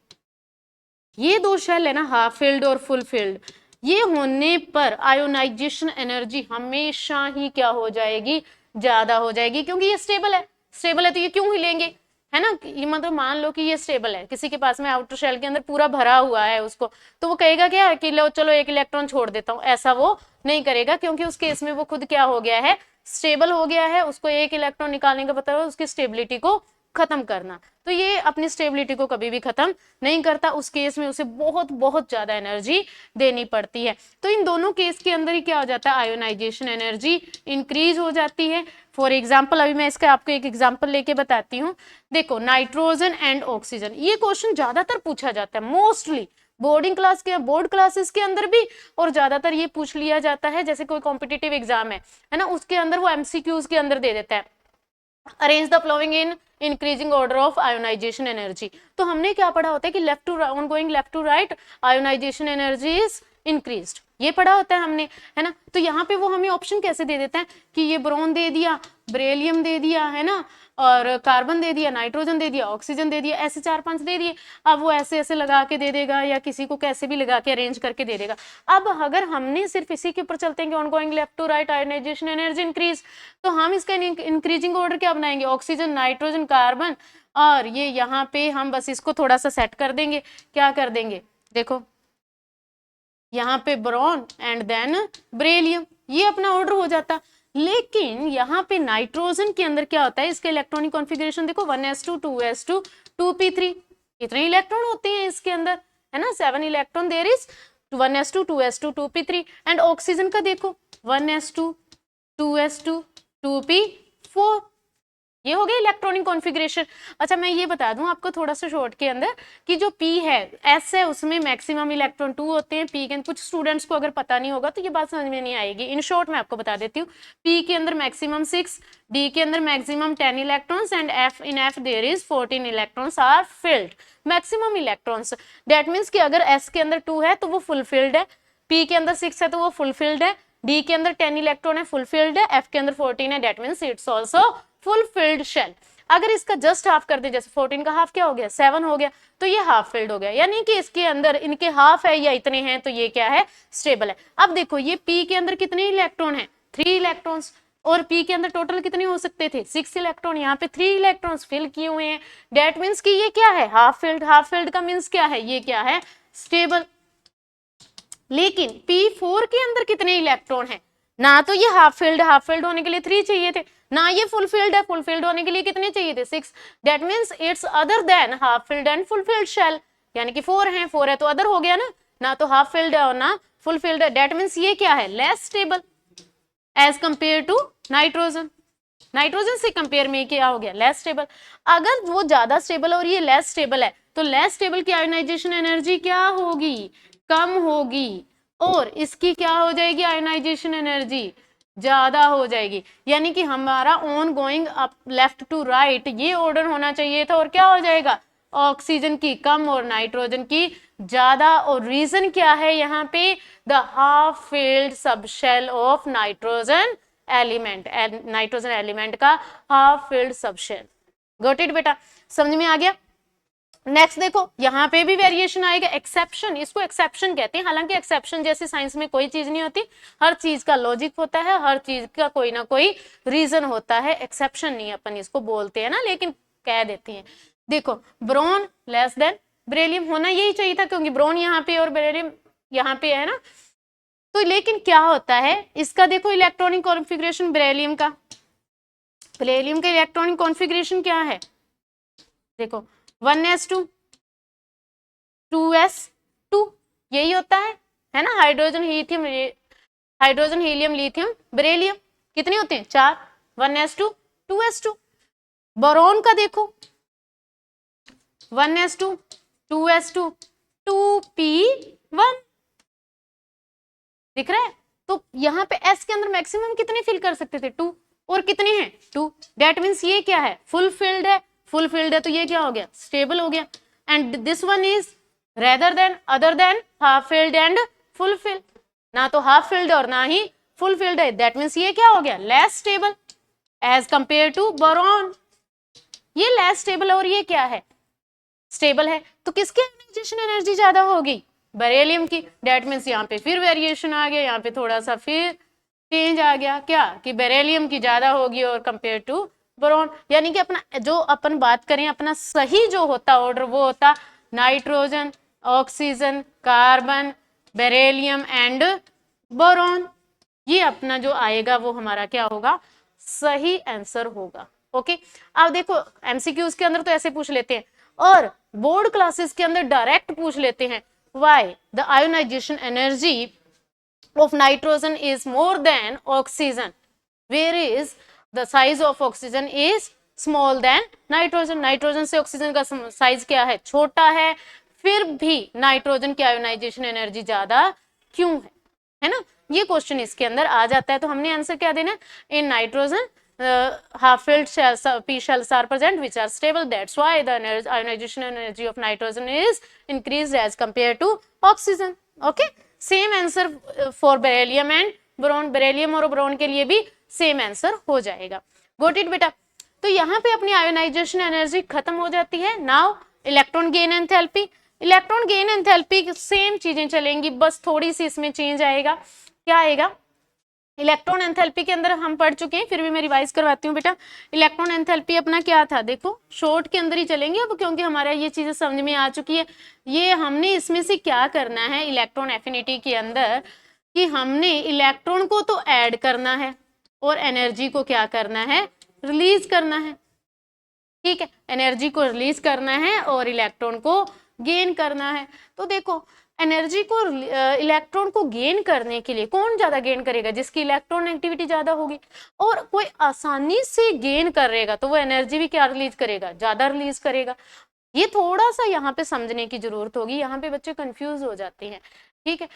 ये दो शेल है ना, हाफ फिल्ड और फुल फिल्ड, ये होने पर आयोनाइजेशन एनर्जी हमेशा ही क्या हो जाएगी, ज्यादा हो जाएगी, क्योंकि ये स्टेबल है। स्टेबल है तो ये क्यों हिलेंगे, है ना। ये मतलब मान लो कि ये स्टेबल है, किसी के पास में आउटर शेल के अंदर पूरा भरा हुआ है उसको, तो वो कहेगा क्या कि लो चलो एक इलेक्ट्रॉन छोड़ देता हूँ, ऐसा वो नहीं करेगा, क्योंकि उस केस में वो खुद क्या हो गया है, स्टेबल हो गया है। उसको एक इलेक्ट्रॉन निकालने का पता है उसकी स्टेबिलिटी को खत्म करना, तो ये अपनी स्टेबिलिटी को कभी भी खत्म नहीं करता। उस केस में उसे बहुत बहुत ज्यादा एनर्जी देनी पड़ती है। तो इन दोनों केस के अंदर ही क्या हो जाता है, आयोनाइजेशन एनर्जी इंक्रीज हो जाती है। फॉर एग्जाम्पल, अभी मैं इसका आपको एक एग्जाम्पल लेके बताती हूँ। देखो नाइट्रोजन एंड ऑक्सीजन, ये क्वेश्चन ज्यादातर पूछा जाता है, मोस्टली बोर्डिंग क्लास के, बोर्ड क्लासेस के अंदर भी, और ज्यादातर ये पूछ लिया जाता है जैसे कोई कॉम्पिटिटिव एग्जाम है ना, उसके अंदर वो एमसीक्यूज के अंदर दे देता है arrange the following in increasing order of ionisation energy. तो हमने क्या पढ़ा होता है कि left to on going left to right ionisation energy is increased, ये पढ़ा होता है हमने, है ना। तो यहाँ पे वो हमें ऑप्शन कैसे दे देते हैं कि ये ब्रोन दे दिया, बेरिलियम दे दिया, है ना, और कार्बन दे दिया, नाइट्रोजन दे दिया, ऑक्सीजन दे दिया, ऐसे 4-5 दे दिए। अब वो ऐसे ऐसे लगा के दे देगा या किसी को कैसे भी लगा के अरेंज करके दे देगा। अब अगर हमने सिर्फ इसी के ऊपर चलते हैं कि on going left to right ionisation energy increase, तो हम इसका इंक्रीजिंग ऑर्डर क्या बनाएंगे, ऑक्सीजन, नाइट्रोजन, कार्बन, और ये यहाँ पे हम बस इसको थोड़ा सा सेट कर देंगे। क्या कर देंगे, देखो यहाँ पे ब्रोन एंड देन बेरिलियम, ये अपना ऑर्डर हो जाता। लेकिन यहाँ पे नाइट्रोजन के अंदर क्या होता है, इसके इलेक्ट्रॉनिक कॉन्फ़िगरेशन देखो 1s2 2s2 2p3, इतने इलेक्ट्रॉन होते हैं इसके अंदर, है ना, 7 electron there is 1s2 2s2 2p3। And oxygen का देखो 1s2 2s2 2p4, ये हो गया इलेक्ट्रॉनिक कॉन्फ़िगरेशन। अच्छा मैं ये बता दूं आपको थोड़ा सा शॉर्ट के अंदर कि जो P है S है उसमें मैक्सिमम इलेक्ट्रॉन 2 होते हैं। P के कुछ स्टूडेंट्स को अगर पता नहीं होगा तो ये बात समझ में नहीं आएगी, इन शॉर्ट मैं आपको बता देती हूँ। P के अंदर मैक्सिमम 6, D के अंदर maximum 10 electrons and F there is 14 electrons are filled, maximum electrons. That means कि अगर S के अंदर 2 है तो वो फुलफिल्ड है, P के अंदर 6 है तो वो फुलफिल्ड है, D के अंदर 10 इलेक्ट्रॉन है फुलफिल्ड है, F के अंदर 14 है, that means it's also full filled shell. अगर इसका जस्ट हाफ कर दे, जैसे 14 का हाफ क्या हो गया 7 हो गया, तो ये हाफ फिल्ड हो गया, यानी कि इसके अंदर इनके हाफ है या इतने हैं तो ये क्या है, स्टेबल है। अब देखो ये P के अंदर कितने इलेक्ट्रॉन है, 3 इलेक्ट्रॉन्स, और P के अंदर टोटल कितने हो सकते थे 6 इलेक्ट्रॉन, यहाँ पे 3 इलेक्ट्रॉन्स फिल किए हुए हैं, डेट मीन्स कि ये क्या है, हाफ फिल्ड। हाफ फिल्ड का मीन्स क्या है, ये क्या है, स्टेबल। लेकिन P4 के अंदर कितने इलेक्ट्रॉन है, ना तो ये हाफ फिल्ड होने के लिए 3 चाहिए थे, ना ये फुलफिल्ड है, फुलफिल्ड होने के लिए कितने चाहिए थे 6, that means it's other than half filled and full filled shell, यानी कि 4 है तो अदर हो गया ना, ना तो हाफ फिल्ड है और ना फुलफिल्ड है, दैट मींस ये क्या है, less stable as compare to nitrogen. Nitrogen से कंपेयर में क्या हो गया, लेस स्टेबल। अगर वो ज्यादा स्टेबल और ये लेस स्टेबल है तो लेस स्टेबल की आयोनाइजेशन एनर्जी क्या होगी, कम होगी, और इसकी क्या हो जाएगी, आयोनाइजेशन एनर्जी ज्यादा हो जाएगी। यानी कि हमारा on going up left to right ये ऑर्डर होना चाहिए था, और क्या हो जाएगा, ऑक्सीजन की कम और नाइट्रोजन की ज्यादा। और रीजन क्या है यहाँ पे, the half filled subshell of nitrogen element, nitrogen element का half filled subshell. Got it बेटा, समझ में आ गया। नेक्स्ट देखो यहाँ पे भी वेरिएशन आएगा, एक्सेप्शन, इसको एक्सेप्शन कहते हैं। हालांकि एक्सेप्शन जैसे साइंस में कोई चीज नहीं होती, हर चीज का लॉजिक होता है, हर चीज का कोई ना कोई रीजन होता है। एक्सेप्शन नहीं अपन इसको बोलते हैं ना, लेकिन कह देते हैं। देखो ब्रोन लेस देन बेरिलियम होना यही चाहिए था, क्योंकि ब्रोन यहाँ पे और बेरिलियम यहाँ पे है ना। तो लेकिन क्या होता है इसका, देखो इलेक्ट्रॉनिक कॉन्फ़िगरेशन बेरिलियम का इलेक्ट्रॉनिक कॉन्फ़िगरेशन क्या है, देखो 1s2 2s2 यही होता है ना। हाइड्रोजन हीलियम लिथियम बेरिलियम कितने होते हैं, 4, 1s2 2s2। बोरॉन का देखो 1s2 2s2 2p1, दिख रहा है। तो यहाँ पे S के अंदर मैक्सिमम कितने फिल कर सकते थे, 2, और कितने हैं 2, दैट मीन्स ये क्या है, फुलफिल्ड है तो ये क्या हो गया, स्टेबल हो गया। And this one is rather than other than half filled and full filled, ना तो हाफ फिल्ड और ना ही फुलफिल्ड है, दैट मीन्स ये क्या हो गया, less stable as compare to boron. ये लेस स्टेबल और ये क्या है, स्टेबल है। तो किसकी आयोनाइजेशन एनर्जी ज्यादा होगी, बेरिलियम की। दैट मीन्स यहाँ पे फिर वेरिएशन आ गया, यहाँ पे थोड़ा सा फिर चेंज आ गया, क्या कि बेरिलियम की ज्यादा होगी और कंपेयर टू बोरॉन। यानी कि अपना जो अपन बात करें, अपना सही जो होता ऑर्डर वो होता nitrogen, oxygen, carbon, beryllium and boron. ये अपना जो आएगा वो हमारा क्या होगा, सही आंसर होगा। ओके, अब देखो एमसीक्यूज के अंदर तो ऐसे पूछ लेते हैं, और बोर्ड क्लासेस के अंदर डायरेक्ट पूछ लेते हैं, why the ionisation energy of nitrogen is more than oxygen, whereas the size of oxygen is small than nitrogen। Nitrogen से ऑक्सीजन का साइज क्या है, छोटा है, फिर भी नाइट्रोजन की आयोनाइजेशन एनर्जी ज्यादा क्यों है ना। ये क्वेश्चन इसके अंदर आ जाता है, तो हमने आंसर क्या देना है, in nitrogen half filled shells, p shells are present which are stable. That's why the ionization energy of nitrogen is increased as compared to oxygen. Okay, same answer for beryllium and boron. Beryllium और boron के लिए भी same answer हो जाएगा. Got it बेटा. तो यहाँ पे अपनी आयोनाइजेशन एनर्जी खत्म हो जाती है. Now electron gain enthalpy. Electron gain enthalpy same चीजें चलेंगी, बस थोड़ी सी इसमें चेंज आएगा. क्या आएगा? इलेक्ट्रॉन एंथैल्पी के अंदर हम पढ़ चुके हैं, फिर भी मैं रिवाइज करवाती हूँ बेटा. इलेक्ट्रॉन एंथैल्पी अपना क्या था, देखो शॉर्ट के अंदर ही चलेंगे अब, क्योंकि हमारा ये चीजें समझ में आ चुकी है. ये हमने इसमें से क्या करना है इलेक्ट्रॉन एफिनिटी के अंदर, कि हमने इलेक्ट्रॉन को तो ऐड करना है और एनर्जी को क्या करना है, रिलीज करना है. ठीक है, एनर्जी को रिलीज करना है और इलेक्ट्रॉन को गेन करना है. तो देखो एनर्जी को इलेक्ट्रॉन को गेन करने के लिए कौन ज्यादा गेन करेगा, जिसकी इलेक्ट्रॉन एक्टिविटी ज्यादा होगी. और कोई आसानी से गेन करेगा तो वो एनर्जी भी क्या रिलीज करेगा, ज्यादा रिलीज करेगा. ये थोड़ा सा यहाँ पे समझने की जरूरत होगी, यहाँ पे बच्चे कंफ्यूज हो जाते हैं. ठीक है,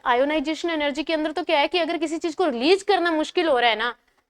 आयोनाइजेशन एनर्जी के अंदर तो क्या है कि अगर किसी चीज को रिलीज करना मुश्किल हो रहा है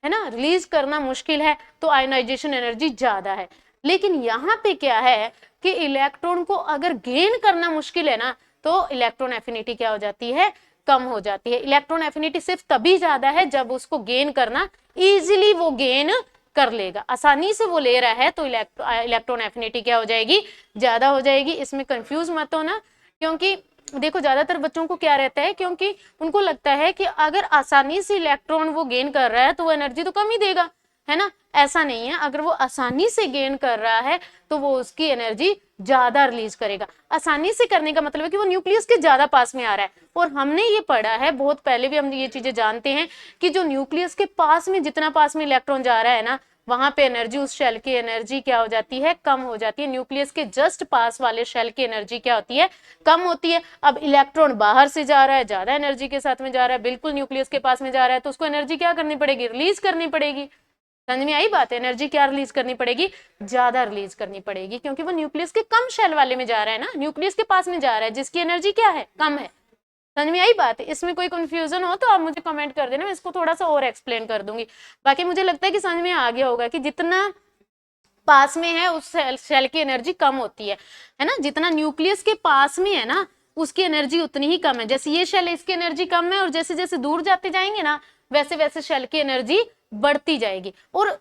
ना, रिलीज करना मुश्किल है तो आयोनाइजेशन एनर्जी ज्यादा है. लेकिन यहाँ पे क्या है कि इलेक्ट्रॉन को अगर गेन करना मुश्किल है ना, तो इलेक्ट्रॉन एफिनिटी क्या हो जाती है, कम हो जाती है. इलेक्ट्रॉन एफिनिटी सिर्फ तभी ज्यादा है जब उसको गेन करना इजीली वो गेन कर लेगा, आसानी से वो ले रहा है तो इलेक्ट्रॉन एफिनिटी क्या हो जाएगी, ज्यादा हो जाएगी. इसमें कंफ्यूज मत होना, क्योंकि देखो ज्यादातर बच्चों को क्या रहता है, क्योंकि उनको लगता है कि अगर आसानी से इलेक्ट्रॉन वो गेन कर रहा है तो वो एनर्जी तो कम ही देगा, है ना. ऐसा नहीं है, अगर वो आसानी से गेन कर रहा है तो वो उसकी एनर्जी ज्यादा रिलीज करेगा. आसानी से करने का मतलब है कि वो न्यूक्लियस के ज्यादा पास में आ रहा है. और हमने ये पढ़ा है बहुत पहले भी, हम ये चीजें जानते हैं कि जो न्यूक्लियस के पास में जितना पास में इलेक्ट्रॉन जा रहा है ना, वहां पे एनर्जी, उस शेल की एनर्जी क्या हो जाती है, कम हो जाती है. न्यूक्लियस के जस्ट पास वाले शेल की एनर्जी क्या होती है, कम होती है. अब इलेक्ट्रॉन बाहर से जा रहा है, ज्यादा एनर्जी के साथ में जा रहा है, बिल्कुल न्यूक्लियस के पास में जा रहा है, तो उसको एनर्जी क्या करनी पड़ेगी, रिलीज करनी पड़ेगी. समझ में आई बात है, एनर्जी क्या रिलीज करनी पड़ेगी, ज्यादा रिलीज करनी पड़ेगी, क्योंकि वो न्यूक्लियस के कम शेल वाले में जा रहा है ना, न्यूक्लियस के पास में जा रहा है जिसकी एनर्जी क्या है, कम है. समझ में आई बात है. इसमें कोई कंफ्यूजन हो तो आप मुझे कमेंट कर देना, मैं इसको थोड़ा सा और एक्सप्लेन कर दूंगी. बाकी मुझे लगता है कि समझ में आ गया होगा कि जितना पास में है उस शेल की एनर्जी कम होती है ना. जितना न्यूक्लियस के पास में है ना, उसकी एनर्जी उतनी ही कम है. जैसे ये शेल, इसकी एनर्जी कम है, और जैसे जैसे दूर जाते जाएंगे ना, वैसे वैसे शेल की एनर्जी बढ़ती जाएगी. और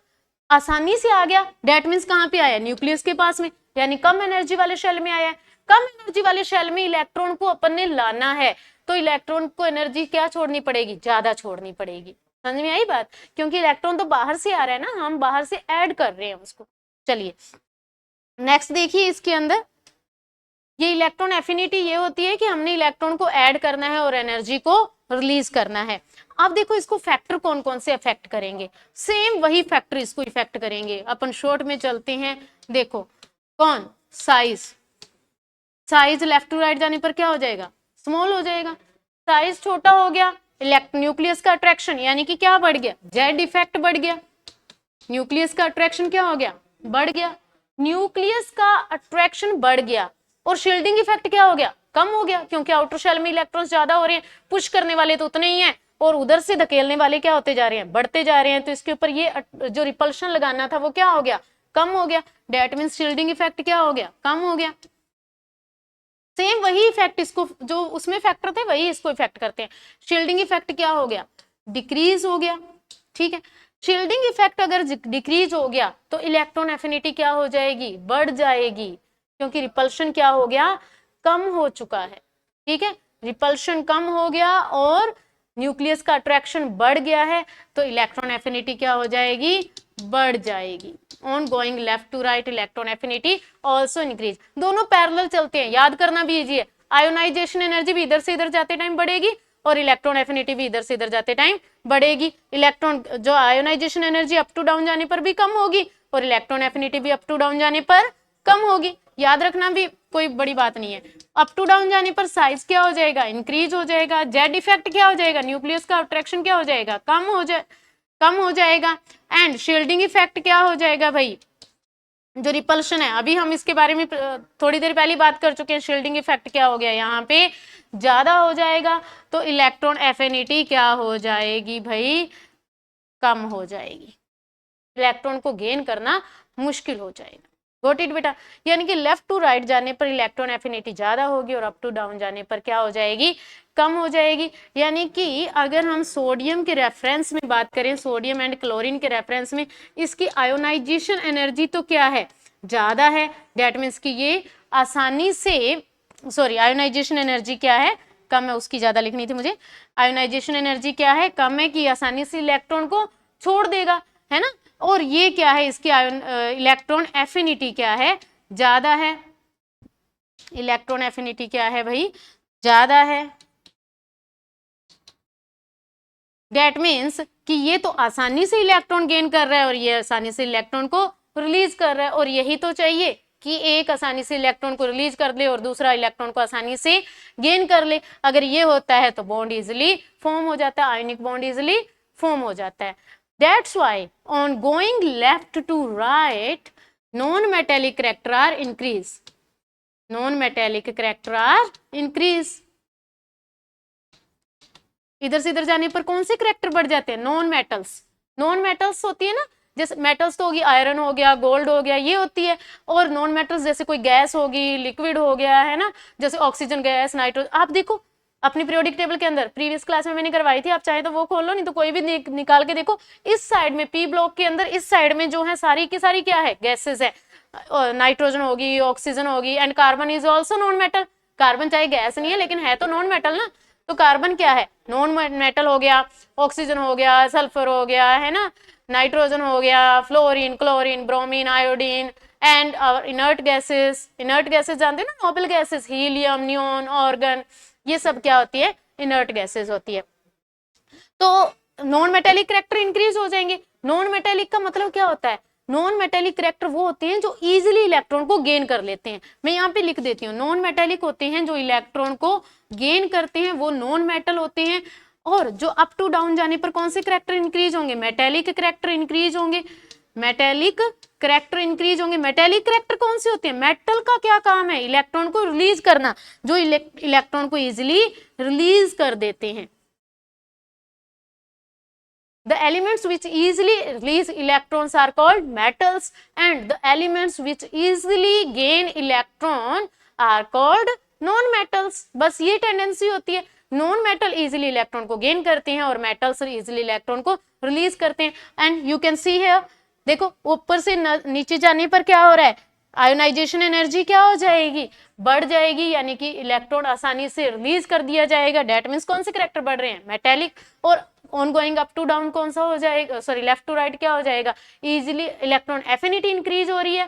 आसानी से आ गया, डेट मीन्स कहाँ पे आया, न्यूक्लियस के पास में, यानी कम एनर्जी वाले शेल में आया है. कम एनर्जी वाले शेल में इलेक्ट्रॉन को अपन ने लाना है, तो इलेक्ट्रॉन को एनर्जी क्या छोड़नी पड़ेगी, ज्यादा छोड़नी पड़ेगी. समझ में आई बात, क्योंकि इलेक्ट्रॉन तो बाहर से आ रहा है ना, हम बाहर से ऐड कर रहे हैं उसको. चलिए नेक्स्ट देखिए, इसके अंदर ये इलेक्ट्रॉन एफिनिटी ये होती है कि हमने इलेक्ट्रॉन को ऐड करना है और एनर्जी को रिलीज करना है. अब देखो इसको फैक्टर कौन कौन से अफेक्ट करेंगे, सेम वही फैक्टर इसको इफेक्ट करेंगे. अपन शॉर्ट में चलते हैं. देखो कौन, size. Size left to right जाने पर क्या हो जाएगा, स्मॉल हो जाएगा. साइज छोटा हो गया, न्यूक्लियस का अट्रैक्शन यानी कि क्या बढ़ गया, जेड इफेक्ट बढ़ गया. न्यूक्लियस का अट्रैक्शन क्या हो गया, बढ़ गया. न्यूक्लियस का अट्रैक्शन बढ़ गया और शील्डिंग इफेक्ट क्या हो गया, कम हो गया, क्योंकि आउटर शेल में इलेक्ट्रॉन्स ज्यादा हो रहे हैं. पुश करने वाले तो उतने ही हैं और उधर से धकेलने वाले क्या होते जा रहे हैं, बढ़ते जा रहे हैं. तो इसके ऊपर ये जो रिपल्शन लगाना था वो क्या हो गया, कम हो गया. डेट मीन्स शील्डिंग इफेक्ट क्या हो गया, कम हो गया. सेम वही इफेक्ट इसको, जो उसमें फैक्टर थे वही इसको इफेक्ट करते हैं. शील्डिंग इफेक्ट क्या हो गया, डिक्रीज हो गया. ठीक है, शील्डिंग इफेक्ट अगर डिक्रीज हो गया तो इलेक्ट्रॉन एफिनिटी क्या हो जाएगी, बढ़ जाएगी, क्योंकि रिपल्शन क्या हो गया, कम हो चुका है. ठीक है, रिपल्शन कम हो गया और न्यूक्लियस का अट्रैक्शन बढ़ गया है, तो इलेक्ट्रॉन एफिनिटी क्या हो जाएगी, बढ़ जाएगी. On going left to right electron affinity also increase. दोनों पैरेलल चलते हैं, याद करना भी इजी है. आयोनाइजेशन एनर्जी भी इधर से इधर जाते टाइम बढ़ेगी और इलेक्ट्रॉन एफिनिटी भी इधर से इधर जाते टाइम बढ़ेगी. इलेक्ट्रॉन जो ionisation energy up to down जाने पर भी कम होगी और इलेक्ट्रॉन एफिनिटी भी अप टू डाउन जाने पर कम होगी. याद रखना भी कोई बड़ी बात नहीं है. अप टू डाउन जाने पर साइज क्या हो जाएगा, इंक्रीज हो जाएगा. जेड इफेक्ट क्या हो जाएगा, न्यूक्लियस का अट्रैक्शन क्या हो जाएगा, कम हो जाएगा. एंड शील्डिंग इफेक्ट क्या हो जाएगा भाई, जो रिपल्शन है, अभी हम इसके बारे में थोड़ी देर पहले बात कर चुके हैं. शील्डिंग इफेक्ट क्या हो गया, यहाँ पे ज्यादा हो जाएगा, तो इलेक्ट्रॉन एफिनिटी क्या हो जाएगी भाई, कम हो जाएगी. इलेक्ट्रॉन को गेन करना मुश्किल हो जाएगा। गॉट इट बेटा? यानी कि लेफ्ट टू राइट जाने पर इलेक्ट्रॉन एफिनिटी ज्यादा होगी और अप टू डाउन जाने पर क्या हो जाएगी? कम हो जाएगी। यानी कि अगर हम सोडियम के रेफरेंस में बात करें, सोडियम एंड क्लोरीन के रेफरेंस में, इसकी आयोनाइजेशन एनर्जी तो क्या है? ज्यादा है। दैट मीन्स कि ये आसानी से, सॉरी, आयोनाइजेशन एनर्जी क्या है? कम है, उसकी ज्यादा लिखनी थी मुझे। आयोनाइजेशन एनर्जी क्या है? कम है, कि आसानी से इलेक्ट्रॉन को छोड़ देगा, है ना। और ये क्या है? इसकी इलेक्ट्रॉन एफिनिटी क्या है? ज्यादा है। इलेक्ट्रॉन एफिनिटी क्या है भाई? ज्यादा है। दैट मीन्स कि ये तो आसानी से इलेक्ट्रॉन गेन कर रहा है और ये आसानी से इलेक्ट्रॉन को रिलीज कर रहा है, और यही तो चाहिए कि एक आसानी से इलेक्ट्रॉन को रिलीज कर ले और दूसरा इलेक्ट्रॉन को आसानी से गेन कर ले। अगर ये होता है तो बॉन्ड इजिली फॉर्म हो जाता है, आयोनिक बॉन्ड इजिली फॉर्म हो जाता है। That's why on going left to right non metallic character are increase. Non metallic character are increase. इधर से इधर जाने पर कौन से कैरेक्टर बढ़ जाते हैं? Non metals. नॉन मेटल्स होती है ना, जैसे मेटल्स तो होगी, आयरन हो गया, गोल्ड हो गया, ये होती है। और नॉन मेटल्स जैसे कोई गैस होगी, लिक्विड हो गया, है ना, जैसे ऑक्सीजन गैस, नाइट्रोजन। आप देखो अपनी पीरियोडिक टेबल के अंदर, प्रीवियस क्लास में मैंने करवाई थी, आप चाहे तो वो खोल लो, नहीं तो कोई भी निकाल के देखो। इस साइड में पी ब्लॉक के अंदर इस साइड में जो है सारी की सारी क्या है? गैसेस है। नाइट्रोजन होगी, ऑक्सीजन होगी, and carbon is also non metal. Carbon चाहे गैस नहीं है लेकिन है तो नॉन मेटल ना, तो कार्बन क्या है? नॉन मेटल हो गया। ऑक्सीजन हो गया, सल्फर हो गया, है ना, नाइट्रोजन हो गया, fluorine, chlorine, bromine, iodine, and inert gases. Inert gases जानते हैं ना, noble gases, helium, neon, organ, ये सब क्या होती है? इनर्ट गैसेस होती है। तो नॉन मेटेलिक कैरेक्टर इंक्रीज हो जाएंगे। नॉन मेटेलिक का मतलब क्या होता है? नॉन मेटेलिक कैरेक्टर वो होते हैं जो इजीली इलेक्ट्रॉन को गेन कर लेते हैं। मैं यहाँ पे लिख देती हूँ, नॉन मेटेलिक होते हैं जो इलेक्ट्रॉन को गेन करते हैं, वो नॉन मेटल होते हैं। और जो अप टू डाउन जाने पर कौन से कैरेक्टर इंक्रीज होंगे? मेटेलिक कैरेक्टर इंक्रीज होंगे। मेटेलिक कैरेक्टर इंक्रीज होंगे। मेटेलिक कैरेक्टर कौन से होते हैं? मेटल का क्या काम है? इलेक्ट्रॉन को रिलीज करना, जो इलेक्ट्रॉन को इजिली रिलीज कर देते हैं। The elements which easily release electrons are called metals, and the elements which easily gain electron are called non-metals. बस ये टेंडेंसी होती है, नॉन मेटल इजिली इलेक्ट्रॉन को गेन करते हैं और मेटल्स इजिली इलेक्ट्रॉन को रिलीज करते हैं। And you can see here, देखो ऊपर से नीचे जाने पर क्या हो रहा है? आयोनाइजेशन एनर्जी क्या हो जाएगी? बढ़ जाएगी, यानी कि इलेक्ट्रॉन आसानी से रिलीज कर दिया जाएगा। डेट मीन्स कौन से कैरेक्टर बढ़ रहे हैं? मेटेलिक। और on going up to down कौन सा हो जाएगा? सॉरी, लेफ्ट टू राइट क्या हो जाएगा? इजीली इलेक्ट्रॉन एफिनिटी इंक्रीज हो रही है।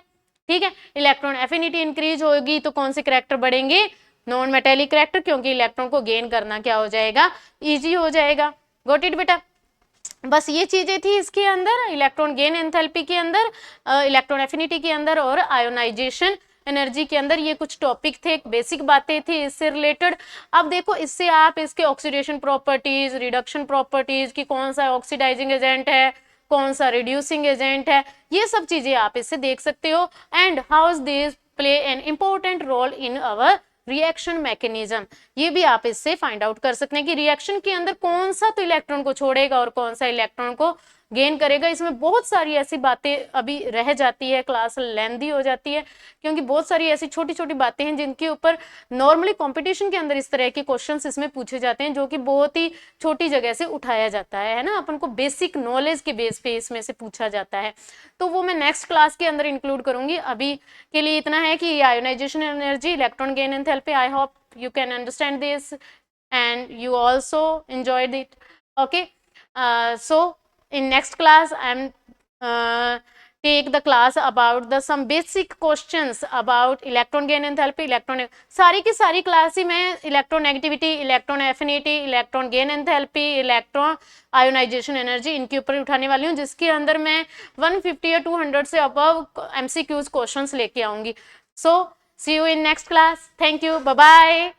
ठीक है, इलेक्ट्रॉन एफिनिटी इंक्रीज होगी तो कौन से कैरेक्टर बढ़ेंगे? नॉन मेटेलिक कैरेक्टर, क्योंकि इलेक्ट्रॉन को गेन करना क्या हो जाएगा? इजी हो जाएगा। गॉट इट बेटा? बस ये चीजें थी इसके अंदर, इलेक्ट्रॉन गेन एंथैल्पी के अंदर, इलेक्ट्रॉन एफिनिटी के अंदर और आयोनाइजेशन एनर्जी के अंदर। ये कुछ टॉपिक थे, बेसिक बातें थी इससे रिलेटेड। अब देखो इससे आप इसके ऑक्सीडेशन प्रॉपर्टीज, रिडक्शन प्रॉपर्टीज, कि कौन सा ऑक्सीडाइजिंग एजेंट है, कौन सा रिड्यूसिंग एजेंट है, ये सब चीजें आप इससे देख सकते हो। And how this play an important role in our reaction mechanism, ये भी आप इससे फाइंड आउट कर सकते हैं कि रिएक्शन के अंदर कौन सा तो इलेक्ट्रॉन को छोड़ेगा और कौन सा इलेक्ट्रॉन को गेन करेगा। इसमें बहुत सारी ऐसी बातें अभी रह जाती है, क्लास लेंथी हो जाती है, क्योंकि बहुत सारी ऐसी छोटी छोटी बातें हैं जिनके ऊपर नॉर्मली कंपटीशन के अंदर इस तरह के क्वेश्चंस इसमें पूछे जाते हैं, जो कि बहुत ही छोटी जगह से उठाया जाता है ना, अपन को बेसिक नॉलेज के बेस पे इसमें से पूछा जाता है। तो वो मैं नेक्स्ट क्लास के अंदर इंक्लूड करूंगी। अभी के लिए इतना है कि ionisation energy, electron gain enthalpy, I hope you can understand this and you also enjoyed it. Okay, so in next class I am take the class about the some basic questions about electron gain enthalpy, electron, सारी की सारी class ही मैं electron negativity, electron affinity, electron gain enthalpy, electron ionisation energy, इनके ऊपर उठाने वाली हूँ, जिसके अंदर मैं 150 या 200 से अबव MCQs क्वेश्चंस लेके आऊंगी। So see you in next class. Thank you. Bye bye.